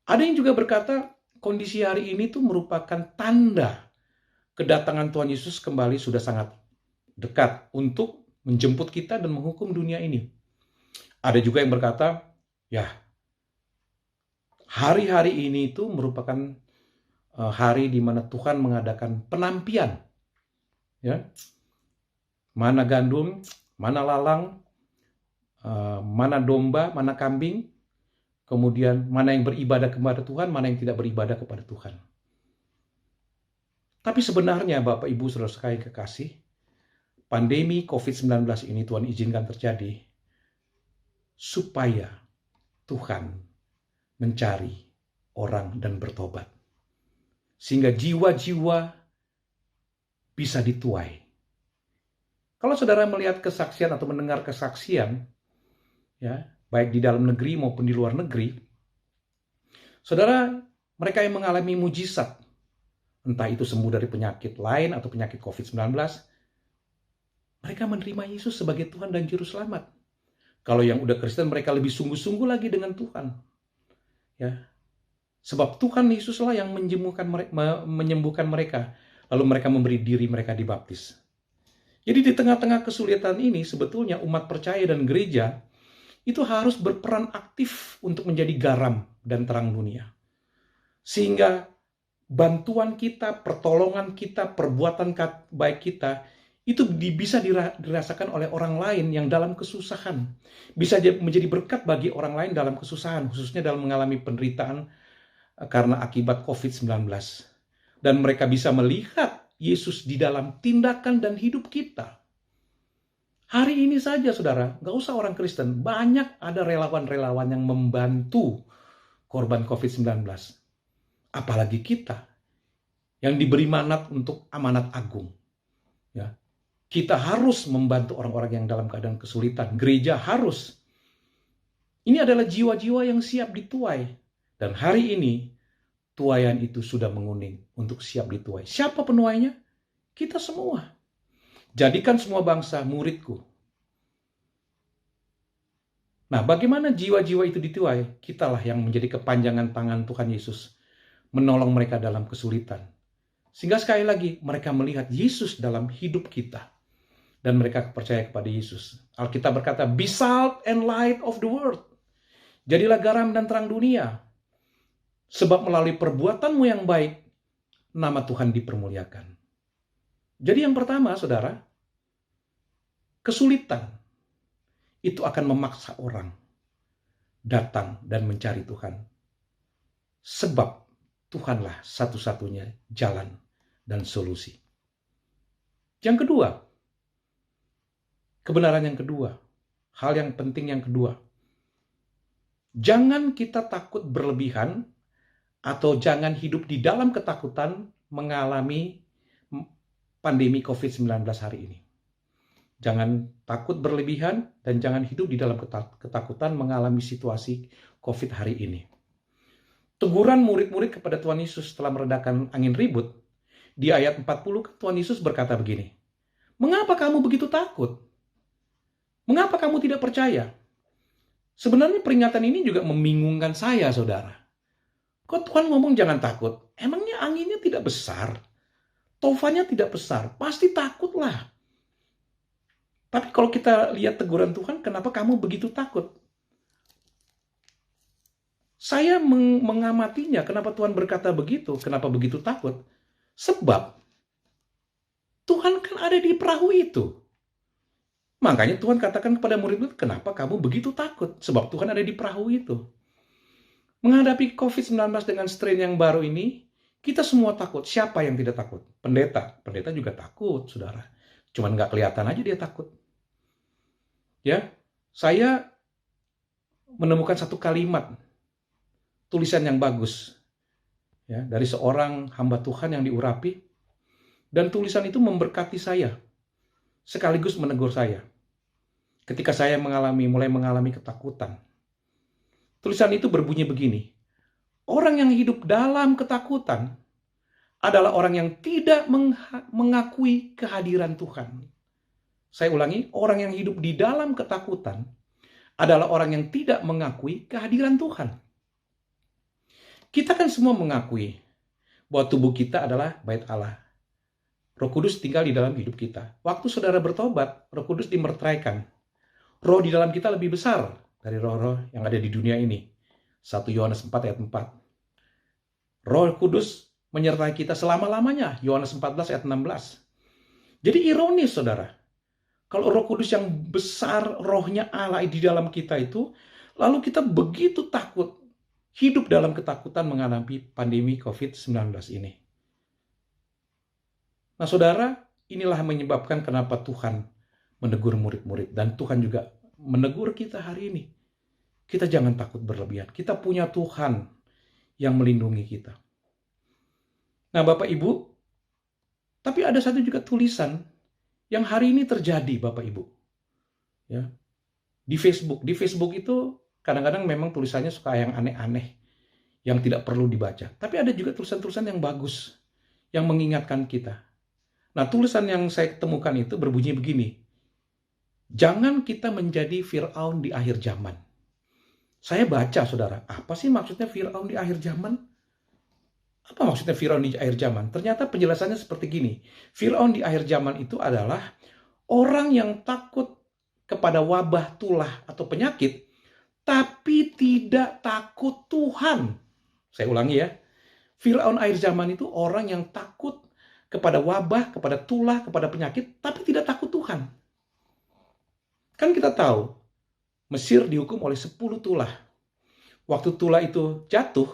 Speaker 3: Ada yang juga berkata kondisi hari ini tuh merupakan tanda kedatangan Tuhan Yesus kembali sudah sangat dekat untuk menjemput kita dan menghukum dunia ini. Ada juga yang berkata, ya, hari-hari ini itu merupakan hari di mana Tuhan mengadakan penampian. Ya. Mana gandum, mana lalang, mana domba, mana kambing, kemudian mana yang beribadah kepada Tuhan, mana yang tidak beribadah kepada Tuhan. Tapi sebenarnya Bapak Ibu Saudara sekalian kekasih, pandemi COVID-19 ini Tuhan izinkan terjadi supaya Tuhan mencari orang dan bertobat. Sehingga jiwa-jiwa bisa dituai. Kalau saudara melihat kesaksian atau mendengar kesaksian, ya, baik di dalam negeri maupun di luar negeri, saudara, mereka yang mengalami mujizat, entah itu sembuh dari penyakit lain atau penyakit COVID-19, mereka menerima Yesus sebagai Tuhan dan Juru Selamat. Kalau yang udah Kristen, mereka lebih sungguh-sungguh lagi dengan Tuhan. Ya, sebab Tuhan Yesuslah yang menyembuhkan mereka, lalu mereka memberi diri mereka dibaptis. Jadi di tengah-tengah kesulitan ini, sebetulnya umat percaya dan gereja itu harus berperan aktif untuk menjadi garam dan terang dunia. Sehingga bantuan kita, pertolongan kita, perbuatan baik kita, itu bisa dirasakan oleh orang lain yang dalam kesusahan. Bisa menjadi berkat bagi orang lain dalam kesusahan, khususnya dalam mengalami penderitaan karena akibat COVID-19. Dan mereka bisa melihat Yesus di dalam tindakan dan hidup kita. Hari ini saja, saudara, gak usah orang Kristen, banyak ada relawan-relawan yang membantu korban COVID-19. Apalagi kita yang diberi manat untuk amanat agung. Ya, kita harus membantu orang-orang yang dalam keadaan kesulitan. Gereja harus. Ini adalah jiwa-jiwa yang siap dituai. Dan hari ini, tuaian itu sudah menguning untuk siap dituai. Siapa penuainya? Kita semua. Jadikan semua bangsa muridku. Nah, bagaimana jiwa-jiwa itu dituai? Kitalah yang menjadi kepanjangan tangan Tuhan Yesus, menolong mereka dalam kesulitan. Sehingga sekali lagi, mereka melihat Yesus dalam hidup kita. Dan mereka percaya kepada Yesus. Alkitab berkata, be salt and light of the world. Jadilah garam dan terang dunia. Sebab melalui perbuatanmu yang baik, nama Tuhan dipermuliakan. Jadi yang pertama, saudara, kesulitan itu akan memaksa orang datang dan mencari Tuhan. Sebab Tuhanlah satu-satunya jalan dan solusi. Yang kedua, kebenaran yang kedua, hal yang penting yang kedua, jangan kita takut berlebihan atau jangan hidup di dalam ketakutan mengalami pandemi COVID-19 hari ini. Jangan takut berlebihan dan jangan hidup di dalam ketakutan mengalami situasi COVID hari ini. Teguran murid-murid kepada Tuhan Yesus setelah meredakan angin ribut, di ayat 40 Tuhan Yesus berkata begini, "Mengapa kamu begitu takut? Mengapa kamu tidak percaya?" Sebenarnya peringatan ini juga membingungkan saya, saudara. Kok Tuhan ngomong jangan takut? Emangnya anginnya tidak besar? Tofannya tidak besar? Pasti takutlah. Tapi kalau kita lihat teguran Tuhan, kenapa kamu begitu takut? Saya mengamatinya, kenapa Tuhan berkata begitu? Kenapa begitu takut? Sebab Tuhan kan ada di perahu itu. Makanya Tuhan katakan kepada murid-murid, kenapa kamu begitu takut? Sebab Tuhan ada di perahu itu. Menghadapi COVID-19 dengan strain yang baru ini, kita semua takut. Siapa yang tidak takut? Pendeta. Pendeta juga takut, saudara. Cuman nggak kelihatan aja dia takut. Ya, saya menemukan satu kalimat tulisan yang bagus ya dari seorang hamba Tuhan yang diurapi, dan tulisan itu memberkati saya sekaligus menegur saya ketika saya mulai mengalami ketakutan. Tulisan itu berbunyi begini, orang yang hidup dalam ketakutan adalah orang yang tidak mengakui kehadiran Tuhan. Saya ulangi, orang yang hidup di dalam ketakutan adalah orang yang tidak mengakui kehadiran Tuhan. Kita kan semua mengakui bahwa tubuh kita adalah bait Allah. Roh Kudus tinggal di dalam hidup kita. Waktu saudara bertobat, Roh Kudus dimeteraikan. Roh di dalam kita lebih besar dari roh-roh yang ada di dunia ini. 1 Yohanes 4 ayat 4. Roh Kudus menyertai kita selama-lamanya. Yohanes 14 ayat 16. Jadi ironis, saudara. Kalau Roh Kudus yang besar, rohnya Allah di dalam kita itu, lalu kita begitu takut, hidup dalam ketakutan menghadapi pandemi COVID-19 ini. Nah, saudara, inilah yang menyebabkan kenapa Tuhan menegur murid-murid. Dan Tuhan juga menegur kita hari ini. Kita jangan takut berlebihan. Kita punya Tuhan yang melindungi kita. Nah, Bapak Ibu, tapi ada satu juga tulisan yang hari ini terjadi, Bapak Ibu. Ya. Di Facebook itu kadang-kadang memang tulisannya suka yang aneh-aneh, yang tidak perlu dibaca. Tapi ada juga tulisan-tulisan yang bagus, yang mengingatkan kita. Nah, tulisan yang saya temukan itu berbunyi begini, jangan kita menjadi Fir'aun di akhir zaman. Saya baca, saudara, apa sih maksudnya Fir'aun di akhir zaman? Apa maksudnya Fir'aun di akhir zaman? Ternyata penjelasannya seperti gini. Fir'aun di akhir zaman itu adalah orang yang takut kepada wabah, tulah, atau penyakit, tapi tidak takut Tuhan. Saya ulangi ya. Fir'aun akhir zaman itu orang yang takut kepada wabah, kepada tulah, kepada penyakit, tapi tidak takut Tuhan. Kan kita tahu, Mesir dihukum oleh 10 tulah. Waktu tulah itu jatuh,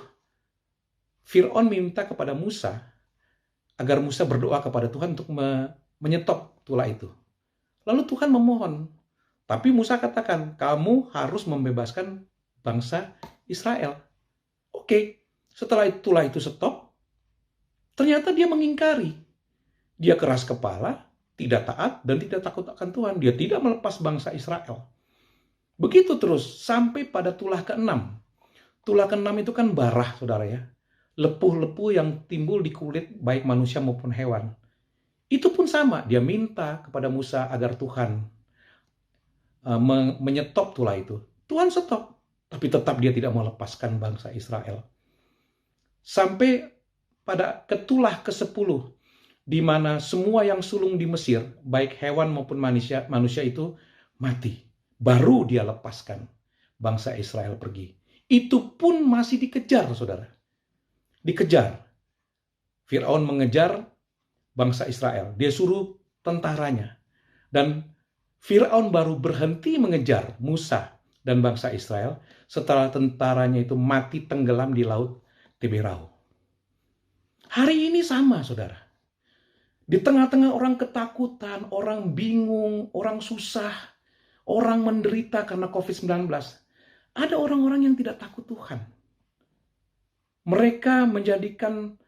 Speaker 3: Fir'aun minta kepada Musa, agar Musa berdoa kepada Tuhan untuk menyetop tulah itu. Lalu Tuhan memohon, tapi Musa katakan, kamu harus membebaskan bangsa Israel. Oke, setelah tulah itu stop, ternyata dia mengingkari. Dia keras kepala, tidak taat, dan tidak takut akan Tuhan. Dia tidak melepas bangsa Israel. Begitu terus, sampai pada tulah ke-6. Tulah ke-6 itu kan barah, saudara ya. Lepuh-lepuh yang timbul di kulit baik manusia maupun hewan. Itu pun sama, dia minta kepada Musa agar Tuhan menyetop tulah itu. Tuhan stop, tapi tetap dia tidak mau lepaskan bangsa Israel. Sampai pada ketulah ke-10, di mana semua yang sulung di Mesir, baik hewan maupun manusia itu mati. Baru dia lepaskan bangsa Israel pergi. Itu pun masih dikejar, saudara. Dikejar. Fir'aun mengejar bangsa Israel. Dia suruh tentaranya. Dan Fir'aun baru berhenti mengejar Musa dan bangsa Israel setelah tentaranya itu mati tenggelam di laut Tiberau. Hari ini sama, saudara. Di tengah-tengah orang ketakutan, orang bingung, orang susah, orang menderita karena COVID-19, ada orang-orang yang tidak takut Tuhan. Mereka menjadikan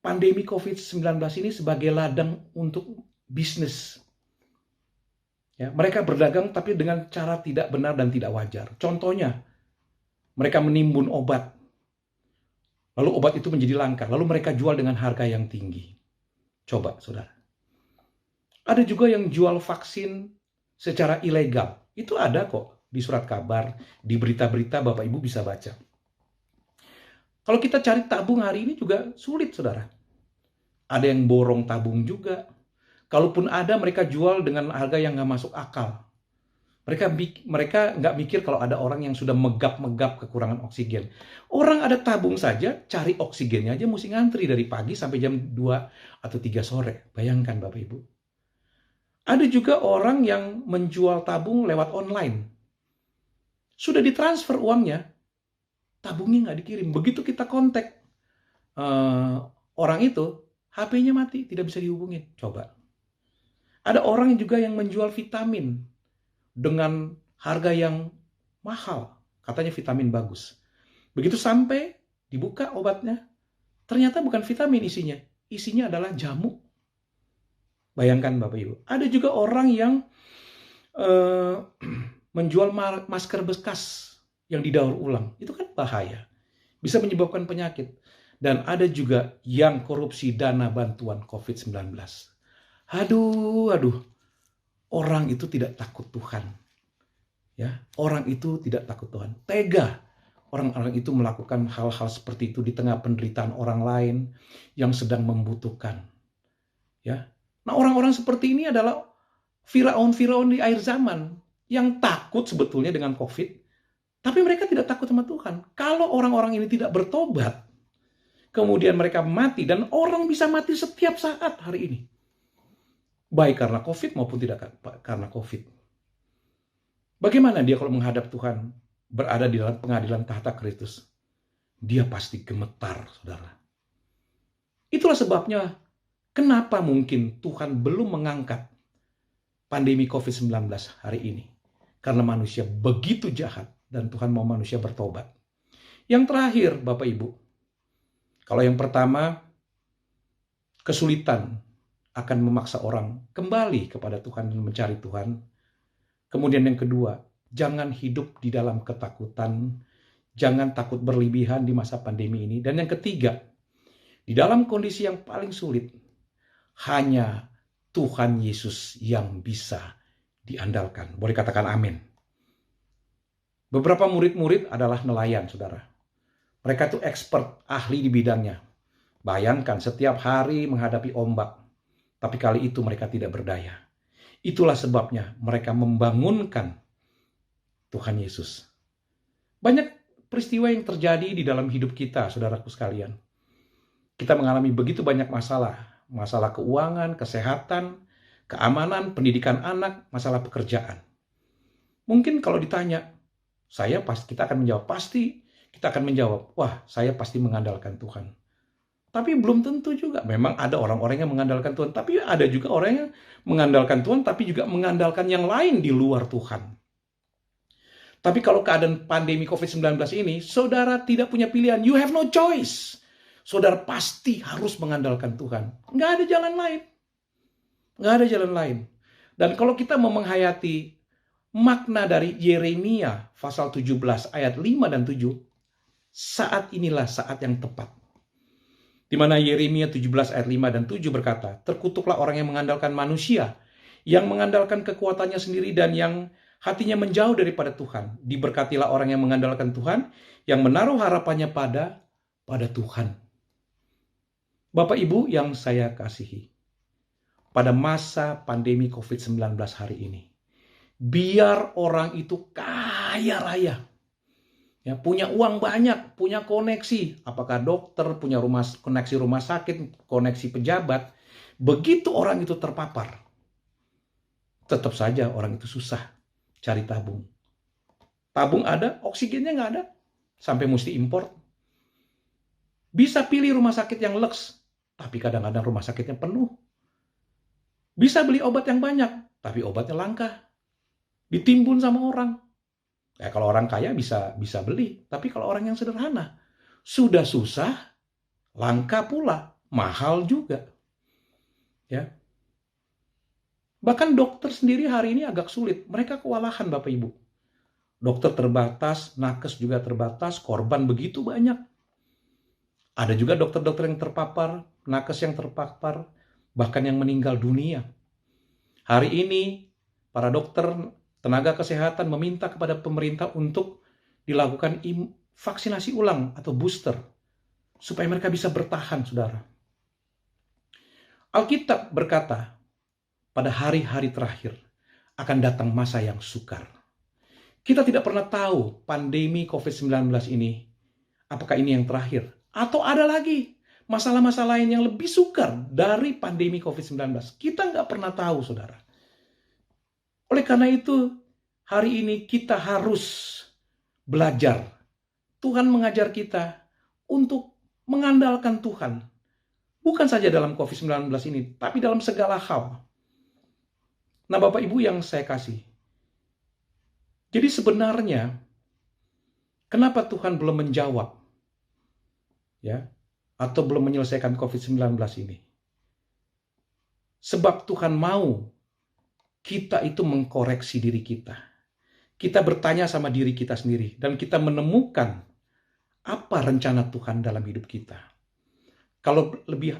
Speaker 3: pandemi COVID-19 ini sebagai ladang untuk bisnis. Ya, mereka berdagang tapi dengan cara tidak benar dan tidak wajar. Contohnya, mereka menimbun obat. Lalu obat itu menjadi langka. Lalu mereka jual dengan harga yang tinggi. Coba, saudara. Ada juga yang jual vaksin secara ilegal. Itu ada kok di surat kabar, di berita-berita Bapak Ibu bisa baca. Kalau kita cari tabung hari ini juga sulit, saudara. Ada yang borong tabung juga. Kalaupun ada, mereka jual dengan harga yang nggak masuk akal. Mereka nggak mikir kalau ada orang yang sudah megap-megap kekurangan oksigen. Orang ada tabung saja, cari oksigennya aja mesti ngantri dari pagi sampai jam 2 atau 3 sore. Bayangkan Bapak Ibu. Ada juga orang yang menjual tabung lewat online. Sudah ditransfer uangnya, tabungnya nggak dikirim. Begitu kita kontak orang itu, HP-nya mati, tidak bisa dihubungin. Coba. Ada orang juga yang menjual vitamin dengan harga yang mahal. Katanya vitamin bagus. Begitu sampai dibuka obatnya, ternyata bukan vitamin isinya. Isinya adalah jamu. Bayangkan Bapak Ibu. Ada juga orang yang menjual masker bekas yang didaur ulang. Itu kan bahaya. Bisa menyebabkan penyakit. Dan ada juga yang korupsi dana bantuan COVID-19. Aduh. Orang itu tidak takut Tuhan. Ya, orang itu tidak takut Tuhan. Tega. Orang-orang itu melakukan hal-hal seperti itu di tengah penderitaan orang lain yang sedang membutuhkan. Ya. Nah, orang-orang seperti ini adalah Firaun-Firaun di akhir zaman yang takut sebetulnya dengan COVID, tapi mereka tidak takut sama Tuhan. Kalau orang-orang ini tidak bertobat, kemudian mereka mati, dan orang bisa mati setiap saat hari ini. Baik karena COVID maupun tidak karena COVID. Bagaimana dia kalau menghadap Tuhan, berada di dalam pengadilan tahta Kristus? Dia pasti gemetar, saudara. Itulah sebabnya kenapa mungkin Tuhan belum mengangkat pandemi COVID-19 hari ini. Karena manusia begitu jahat dan Tuhan mau manusia bertobat. Yang terakhir, Bapak Ibu. Kalau yang pertama, kesulitan akan memaksa orang kembali kepada Tuhan dan mencari Tuhan. Kemudian yang kedua, jangan hidup di dalam ketakutan, jangan takut berlebihan di masa pandemi ini. Dan yang ketiga, di dalam kondisi yang paling sulit, hanya Tuhan Yesus yang bisa diandalkan. Boleh katakan amin. Beberapa murid-murid adalah nelayan, saudara. Mereka itu expert, ahli di bidangnya. Bayangkan setiap hari menghadapi ombak, tapi kali itu mereka tidak berdaya. Itulah sebabnya mereka membangunkan Tuhan Yesus. Banyak peristiwa yang terjadi di dalam hidup kita, saudaraku sekalian. Kita mengalami begitu banyak masalah. Masalah keuangan, kesehatan, keamanan, pendidikan anak, masalah pekerjaan. Mungkin kalau ditanya, kita akan menjawab, pasti kita akan menjawab, wah, saya pasti mengandalkan Tuhan. Tapi belum tentu juga. Memang ada orang-orang yang mengandalkan Tuhan, tapi ada juga orang yang mengandalkan Tuhan, tapi juga mengandalkan yang lain di luar Tuhan. Tapi kalau keadaan pandemi COVID-19 ini, saudara tidak punya pilihan. You have no choice. Saudara pasti harus mengandalkan Tuhan. Nggak ada jalan lain. Nggak ada jalan lain. Dan kalau kita mau menghayati makna dari Yeremia pasal 17 ayat 5 dan 7, saat inilah saat yang tepat. Di mana Yeremia 17 ayat 5 dan 7 berkata, terkutuklah orang yang mengandalkan manusia, yang mengandalkan kekuatannya sendiri dan yang hatinya menjauh daripada Tuhan. Diberkatilah orang yang mengandalkan Tuhan, yang menaruh harapannya pada Tuhan. Bapak Ibu yang saya kasihi, pada masa pandemi COVID-19 hari ini, biar orang itu kaya raya, ya, punya uang banyak, punya koneksi, apakah dokter, punya koneksi rumah sakit, koneksi pejabat, begitu orang itu terpapar, tetap saja orang itu susah cari tabung. Tabung ada, oksigennya nggak ada, sampai mesti impor. Bisa pilih rumah sakit yang lux, tapi kadang-kadang rumah sakitnya penuh. Bisa beli obat yang banyak, tapi obatnya langka, ditimbun sama orang. Ya, kalau orang kaya bisa beli, tapi kalau orang yang sederhana, sudah susah, langka pula, mahal juga. Ya. Bahkan dokter sendiri hari ini agak sulit, mereka kewalahan Bapak Ibu. Dokter terbatas, nakes juga terbatas, korban begitu banyak. Ada juga dokter-dokter yang terpapar, nakes yang terpapar, bahkan yang meninggal dunia. Hari ini, para dokter, tenaga kesehatan meminta kepada pemerintah untuk dilakukan vaksinasi ulang atau booster, supaya mereka bisa bertahan, saudara. Alkitab berkata, pada hari-hari terakhir akan datang masa yang sukar. Kita tidak pernah tahu pandemi COVID-19 ini, apakah ini yang terakhir, atau ada lagi masalah-masalah lain yang lebih sukar dari pandemi COVID-19. Kita nggak pernah tahu, saudara. Oleh karena itu, hari ini kita harus belajar. Tuhan mengajar kita untuk mengandalkan Tuhan. Bukan saja dalam COVID-19 ini, tapi dalam segala hal. Nah, Bapak Ibu yang saya kasih. Jadi sebenarnya, kenapa Tuhan belum menjawab? Ya, atau belum menyelesaikan COVID-19 ini? Sebab Tuhan mau kita itu mengkoreksi diri kita. Kita bertanya sama diri kita sendiri. Dan kita menemukan apa rencana Tuhan dalam hidup kita. Kalau lebih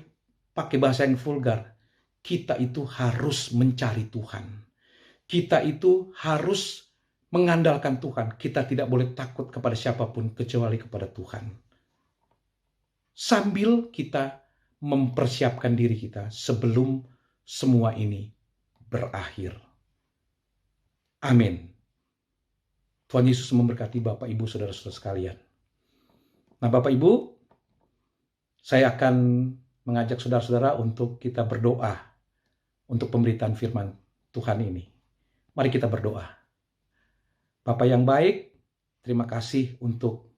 Speaker 3: pakai bahasa yang vulgar, kita itu harus mencari Tuhan. Kita itu harus mengandalkan Tuhan. Kita tidak boleh takut kepada siapapun kecuali kepada Tuhan. Sambil kita mempersiapkan diri kita sebelum semua ini berakhir. Amin. Tuhan Yesus memberkati Bapak, Ibu, Saudara-saudara sekalian. Nah, Bapak, Ibu, saya akan mengajak saudara-saudara untuk kita berdoa untuk pemberitaan firman Tuhan ini. Mari kita berdoa. Bapa yang baik, terima kasih untuk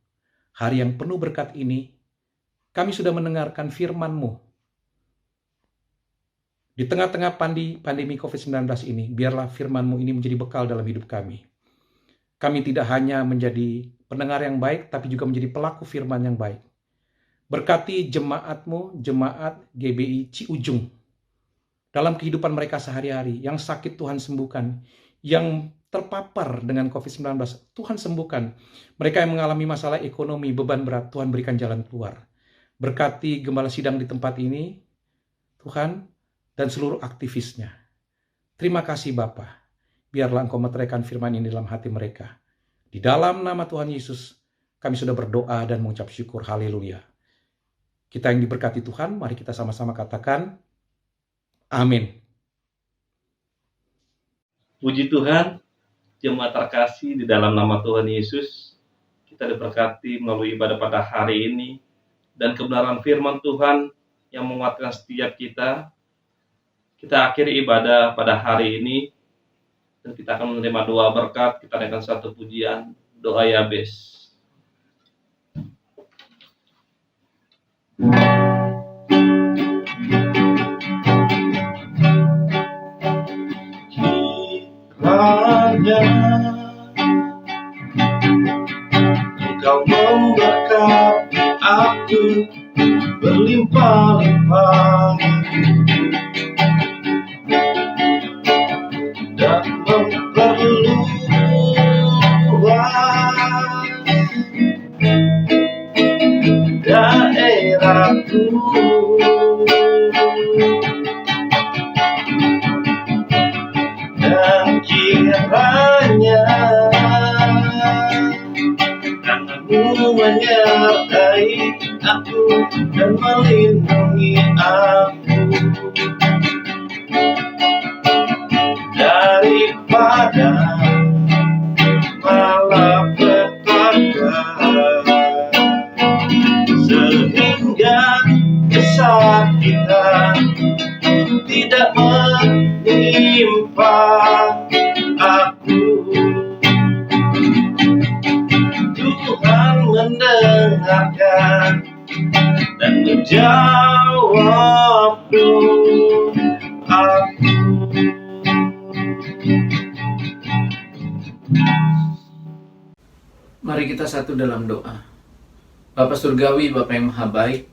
Speaker 3: hari yang penuh berkat ini. Kami sudah mendengarkan firman-Mu. Di tengah-tengah pandemi COVID-19 ini, biarlah firman-Mu ini menjadi bekal dalam hidup kami. Kami tidak hanya menjadi pendengar yang baik, tapi juga menjadi pelaku firman yang baik. Berkati jemaat-Mu, jemaat GBI Ciujung, dalam kehidupan mereka sehari-hari, yang sakit Tuhan sembuhkan, yang terpapar dengan COVID-19, Tuhan sembuhkan. Mereka yang mengalami masalah ekonomi, beban berat, Tuhan berikan jalan keluar. Berkati gembala sidang di tempat ini, Tuhan, dan seluruh aktivisnya. Terima kasih Bapa. Biarlah Engkau meteraikan firman ini dalam hati mereka. Di dalam nama Tuhan Yesus, kami sudah berdoa dan mengucap syukur. Haleluya. Kita yang diberkati Tuhan, mari kita sama-sama katakan, amin.
Speaker 2: Puji Tuhan, jemaat terkasih di dalam nama Tuhan Yesus, kita diberkati melalui ibadah pada hari ini, dan kebenaran firman Tuhan yang menguatkan setiap kita. Kita akhiri ibadah pada hari ini, dan kita akan menerima doa berkat. Kita dengan satu pujian, doa Yabes. Kiranya Engkau memberkati aku berlimpah-limpah dan memperluas daerahku, dan kiranya tangan-Mu menyertai aku dan melindungi aku daripada malapetaka, sehingga kesakitan tidak menimpa aku. Tuhan mendengarkan dan menjawab doaku.
Speaker 4: Mari kita satu dalam doa. Bapa Surgawi, Bapa yang Maha Baik,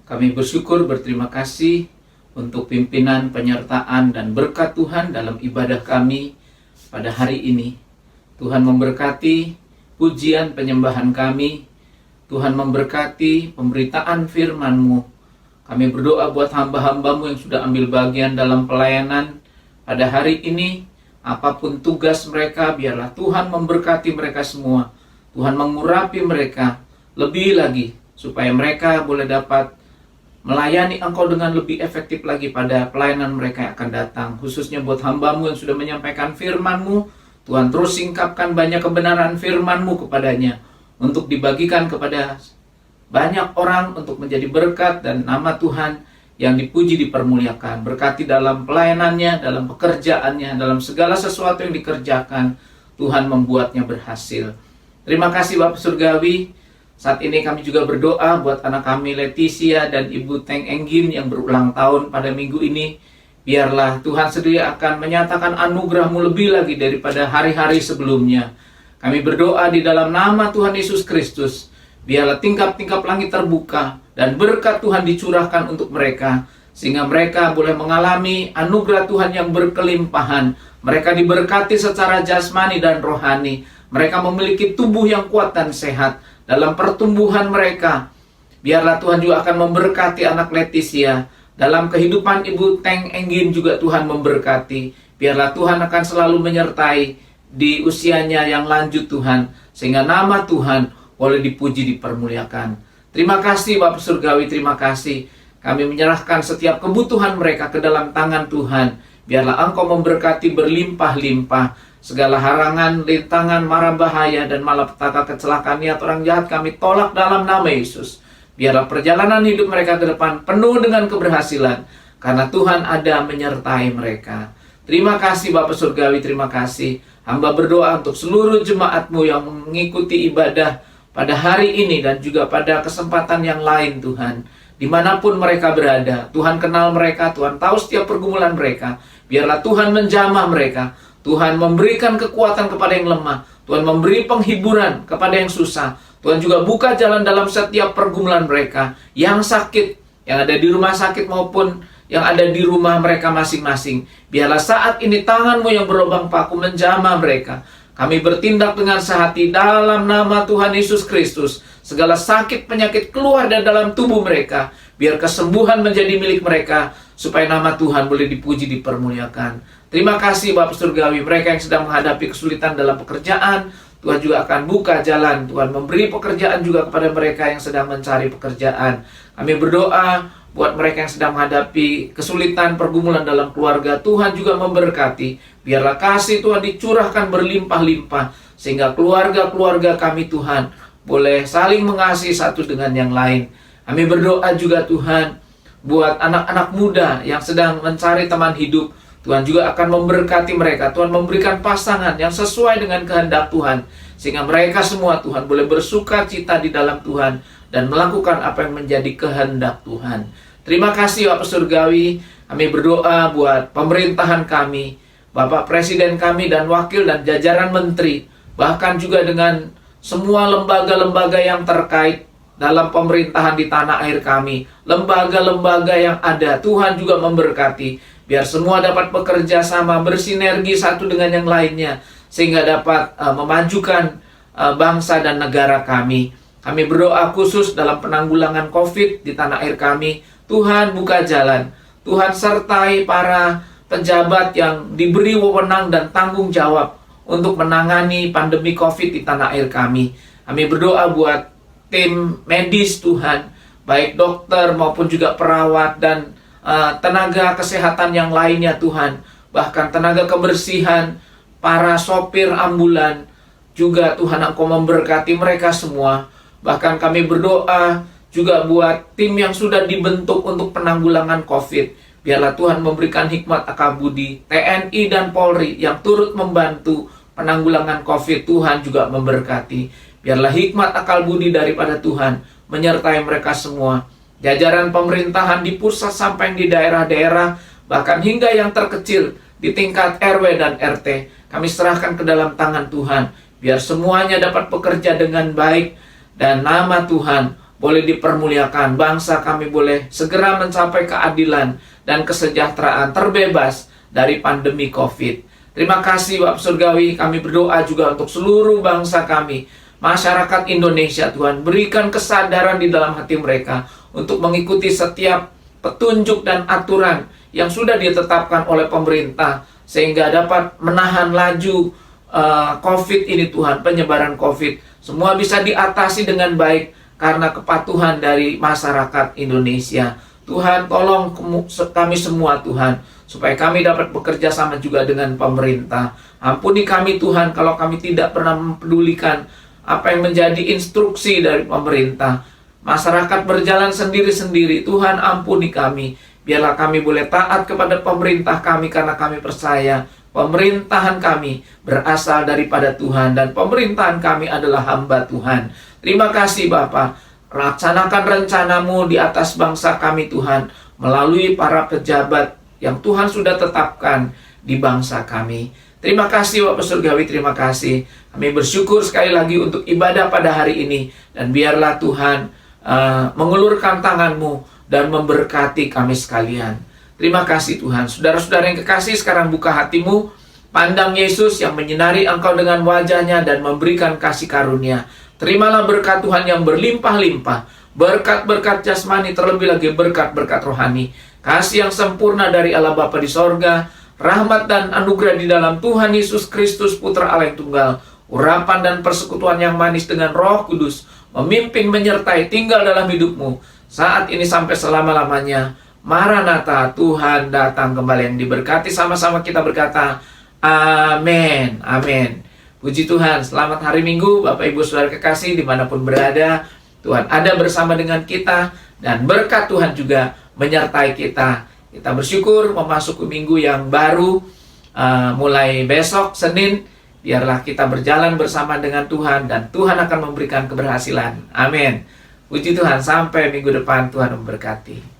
Speaker 4: kami bersyukur, berterima kasih untuk pimpinan, penyertaan, dan berkat Tuhan dalam ibadah kami pada hari ini. Tuhan memberkati pujian penyembahan kami. Tuhan memberkati pemberitaan firman-Mu. Kami berdoa buat hamba-hamba-Mu yang sudah ambil bagian dalam pelayanan pada hari ini. Apapun tugas mereka, biarlah Tuhan memberkati mereka semua. Tuhan mengurapi mereka lebih lagi, supaya mereka boleh dapat melayani Engkau dengan lebih efektif lagi pada pelayanan mereka yang akan datang. Khususnya buat hamba-Mu yang sudah menyampaikan firman-Mu, Tuhan terus singkapkan banyak kebenaran firman-Mu kepadanya, untuk dibagikan kepada banyak orang, untuk menjadi berkat, dan nama Tuhan yang dipuji dipermuliakan. Berkati dalam pelayanannya, dalam pekerjaannya, dalam segala sesuatu yang dikerjakan, Tuhan membuatnya berhasil. Terima kasih Bapak Surgawi. Saat ini kami juga berdoa buat anak kami Leticia dan Ibu Teng Enggin yang berulang tahun pada minggu ini. Biarlah Tuhan sendiri akan menyatakan anugerah-Mu lebih lagi daripada hari-hari sebelumnya. Kami berdoa di dalam nama Tuhan Yesus Kristus. Biarlah tingkap-tingkap langit terbuka dan berkat Tuhan dicurahkan untuk mereka, sehingga mereka boleh mengalami anugerah Tuhan yang berkelimpahan. Mereka diberkati secara jasmani dan rohani. Mereka memiliki tubuh yang kuat dan sehat dalam pertumbuhan mereka. Biarlah Tuhan juga akan memberkati anak Leticia. Dalam kehidupan Ibu Teng Enggin juga Tuhan memberkati. Biarlah Tuhan akan selalu menyertai di usianya yang lanjut Tuhan, sehingga nama Tuhan boleh dipuji, dipermuliakan. Terima kasih Bapak Surgawi, terima kasih. Kami menyerahkan setiap kebutuhan mereka ke dalam tangan Tuhan. Biarlah Engkau memberkati berlimpah-limpah. Segala harangan, rintangan, mara bahaya, dan malapetaka, kecelakaan, niat orang jahat kami tolak dalam nama Yesus. Biarlah perjalanan hidup mereka ke depan penuh dengan keberhasilan, karena Tuhan ada menyertai mereka. Terima kasih Bapak Surgawi, terima kasih. Hamba berdoa untuk seluruh jemaat-Mu yang mengikuti ibadah pada hari ini dan juga pada kesempatan yang lain Tuhan. Dimanapun mereka berada, Tuhan kenal mereka, Tuhan tahu setiap pergumulan mereka. Biarlah Tuhan menjamah mereka. Tuhan memberikan kekuatan kepada yang lemah. Tuhan memberi penghiburan kepada yang susah. Tuhan juga buka jalan dalam setiap pergumulan mereka. Yang sakit, yang ada di rumah sakit maupun yang ada di rumah mereka masing-masing. Biarlah saat ini tangan-Mu yang berlubang paku menjamah mereka. Kami bertindak dengan sehati dalam nama Tuhan Yesus Kristus. Segala sakit penyakit keluar dari dalam tubuh mereka. Biar kesembuhan menjadi milik mereka, supaya nama Tuhan boleh dipuji, dipermuliakan. Terima kasih Bapa Surgawi, mereka yang sedang menghadapi kesulitan dalam pekerjaan, Tuhan juga akan buka jalan. Tuhan memberi pekerjaan juga kepada mereka yang sedang mencari pekerjaan. Kami berdoa buat mereka yang sedang menghadapi kesulitan, pergumulan dalam keluarga. Tuhan juga memberkati. Biarlah kasih Tuhan dicurahkan berlimpah-limpah, sehingga keluarga-keluarga kami Tuhan boleh saling mengasihi satu dengan yang lain. Kami berdoa juga Tuhan buat anak-anak muda yang sedang mencari teman hidup. Tuhan juga akan memberkati mereka. Tuhan memberikan pasangan yang sesuai dengan kehendak Tuhan, sehingga mereka semua Tuhan boleh bersuka cita di dalam Tuhan dan melakukan apa yang menjadi kehendak Tuhan. Terima kasih Bapak Surgawi. Kami berdoa buat pemerintahan kami, Bapak Presiden kami dan wakil dan jajaran menteri, bahkan juga dengan semua lembaga-lembaga yang terkait dalam pemerintahan di tanah air kami, lembaga-lembaga yang ada. Tuhan juga memberkati, biar semua dapat bekerja sama, bersinergi satu dengan yang lainnya, sehingga dapat memajukan bangsa dan negara kami. Kami berdoa khusus dalam penanggulangan COVID di tanah air kami. Tuhan buka jalan, Tuhan sertai para pejabat yang diberi wewenang dan tanggung jawab untuk menangani pandemi COVID di tanah air kami. Kami berdoa buat tim medis Tuhan, baik dokter maupun juga perawat dan tenaga kesehatan yang lainnya Tuhan, bahkan tenaga kebersihan, para sopir ambulan juga Tuhan, Engkau memberkati mereka semua. Bahkan kami berdoa juga buat tim yang sudah dibentuk untuk penanggulangan COVID. Biarlah Tuhan memberikan hikmat akal budi, TNI dan Polri yang turut membantu penanggulangan COVID. Tuhan juga memberkati. Biarlah hikmat akal budi daripada Tuhan menyertai mereka semua. Jajaran pemerintahan di pusat sampai di daerah-daerah, bahkan hingga yang terkecil di tingkat RW dan RT, kami serahkan ke dalam tangan Tuhan. Biar semuanya dapat bekerja dengan baik dan nama Tuhan boleh dipermuliakan. Bangsa kami boleh segera mencapai keadilan dan kesejahteraan, terbebas dari pandemi COVID. Terima kasih Bapak Surgawi. Kami berdoa juga untuk seluruh bangsa kami, masyarakat Indonesia. Tuhan, berikan kesadaran di dalam hati mereka untuk mengikuti setiap petunjuk dan aturan yang sudah ditetapkan oleh pemerintah, sehingga dapat menahan laju COVID ini Tuhan, penyebaran COVID. Semua bisa diatasi dengan baik karena kepatuhan dari masyarakat Indonesia. Tuhan, tolong kami semua Tuhan, supaya kami dapat bekerja sama juga dengan pemerintah. Ampuni kami Tuhan kalau kami tidak pernah mempedulikan apa yang menjadi instruksi dari pemerintah. Masyarakat berjalan sendiri-sendiri. Tuhan, ampuni kami. Biarlah kami boleh taat kepada pemerintah kami, karena kami percaya pemerintahan kami berasal daripada Tuhan, dan pemerintahan kami adalah hamba Tuhan. Terima kasih Bapa. Laksanakan rencana-Mu di atas bangsa kami Tuhan, melalui para pejabat yang Tuhan sudah tetapkan di bangsa kami. Terima kasih Bapak Surgawi, terima kasih. Kami bersyukur sekali lagi untuk ibadah pada hari ini. Dan biarlah Tuhan mengulurkan tangan-Mu dan memberkati kami sekalian. Terima kasih Tuhan. Saudara-saudara yang kekasih, sekarang buka hatimu, pandang Yesus yang menyinari engkau dengan wajahnya dan memberikan kasih karunia. Terimalah berkat Tuhan yang berlimpah-limpah, berkat-berkat jasmani, terlebih lagi berkat-berkat rohani, kasih yang sempurna dari Allah Bapa di sorga, rahmat dan anugerah di dalam Tuhan Yesus Kristus Putra Allah yang tunggal, urapan dan persekutuan yang manis dengan Roh Kudus, memimpin, menyertai, tinggal dalam hidupmu, saat ini sampai selama-lamanya. Maranatha, Tuhan datang kembali. Yang diberkati sama-sama kita berkata, amin, amin. Puji Tuhan, selamat hari Minggu Bapak Ibu Saudara kekasih dimanapun berada. Tuhan ada bersama dengan kita, dan berkat Tuhan juga menyertai kita. Kita bersyukur memasuki minggu yang baru, mulai besok Senin. Biarlah kita berjalan bersama dengan Tuhan, dan Tuhan akan memberikan keberhasilan. Amin. Puji Tuhan, sampai minggu depan. Tuhan memberkati.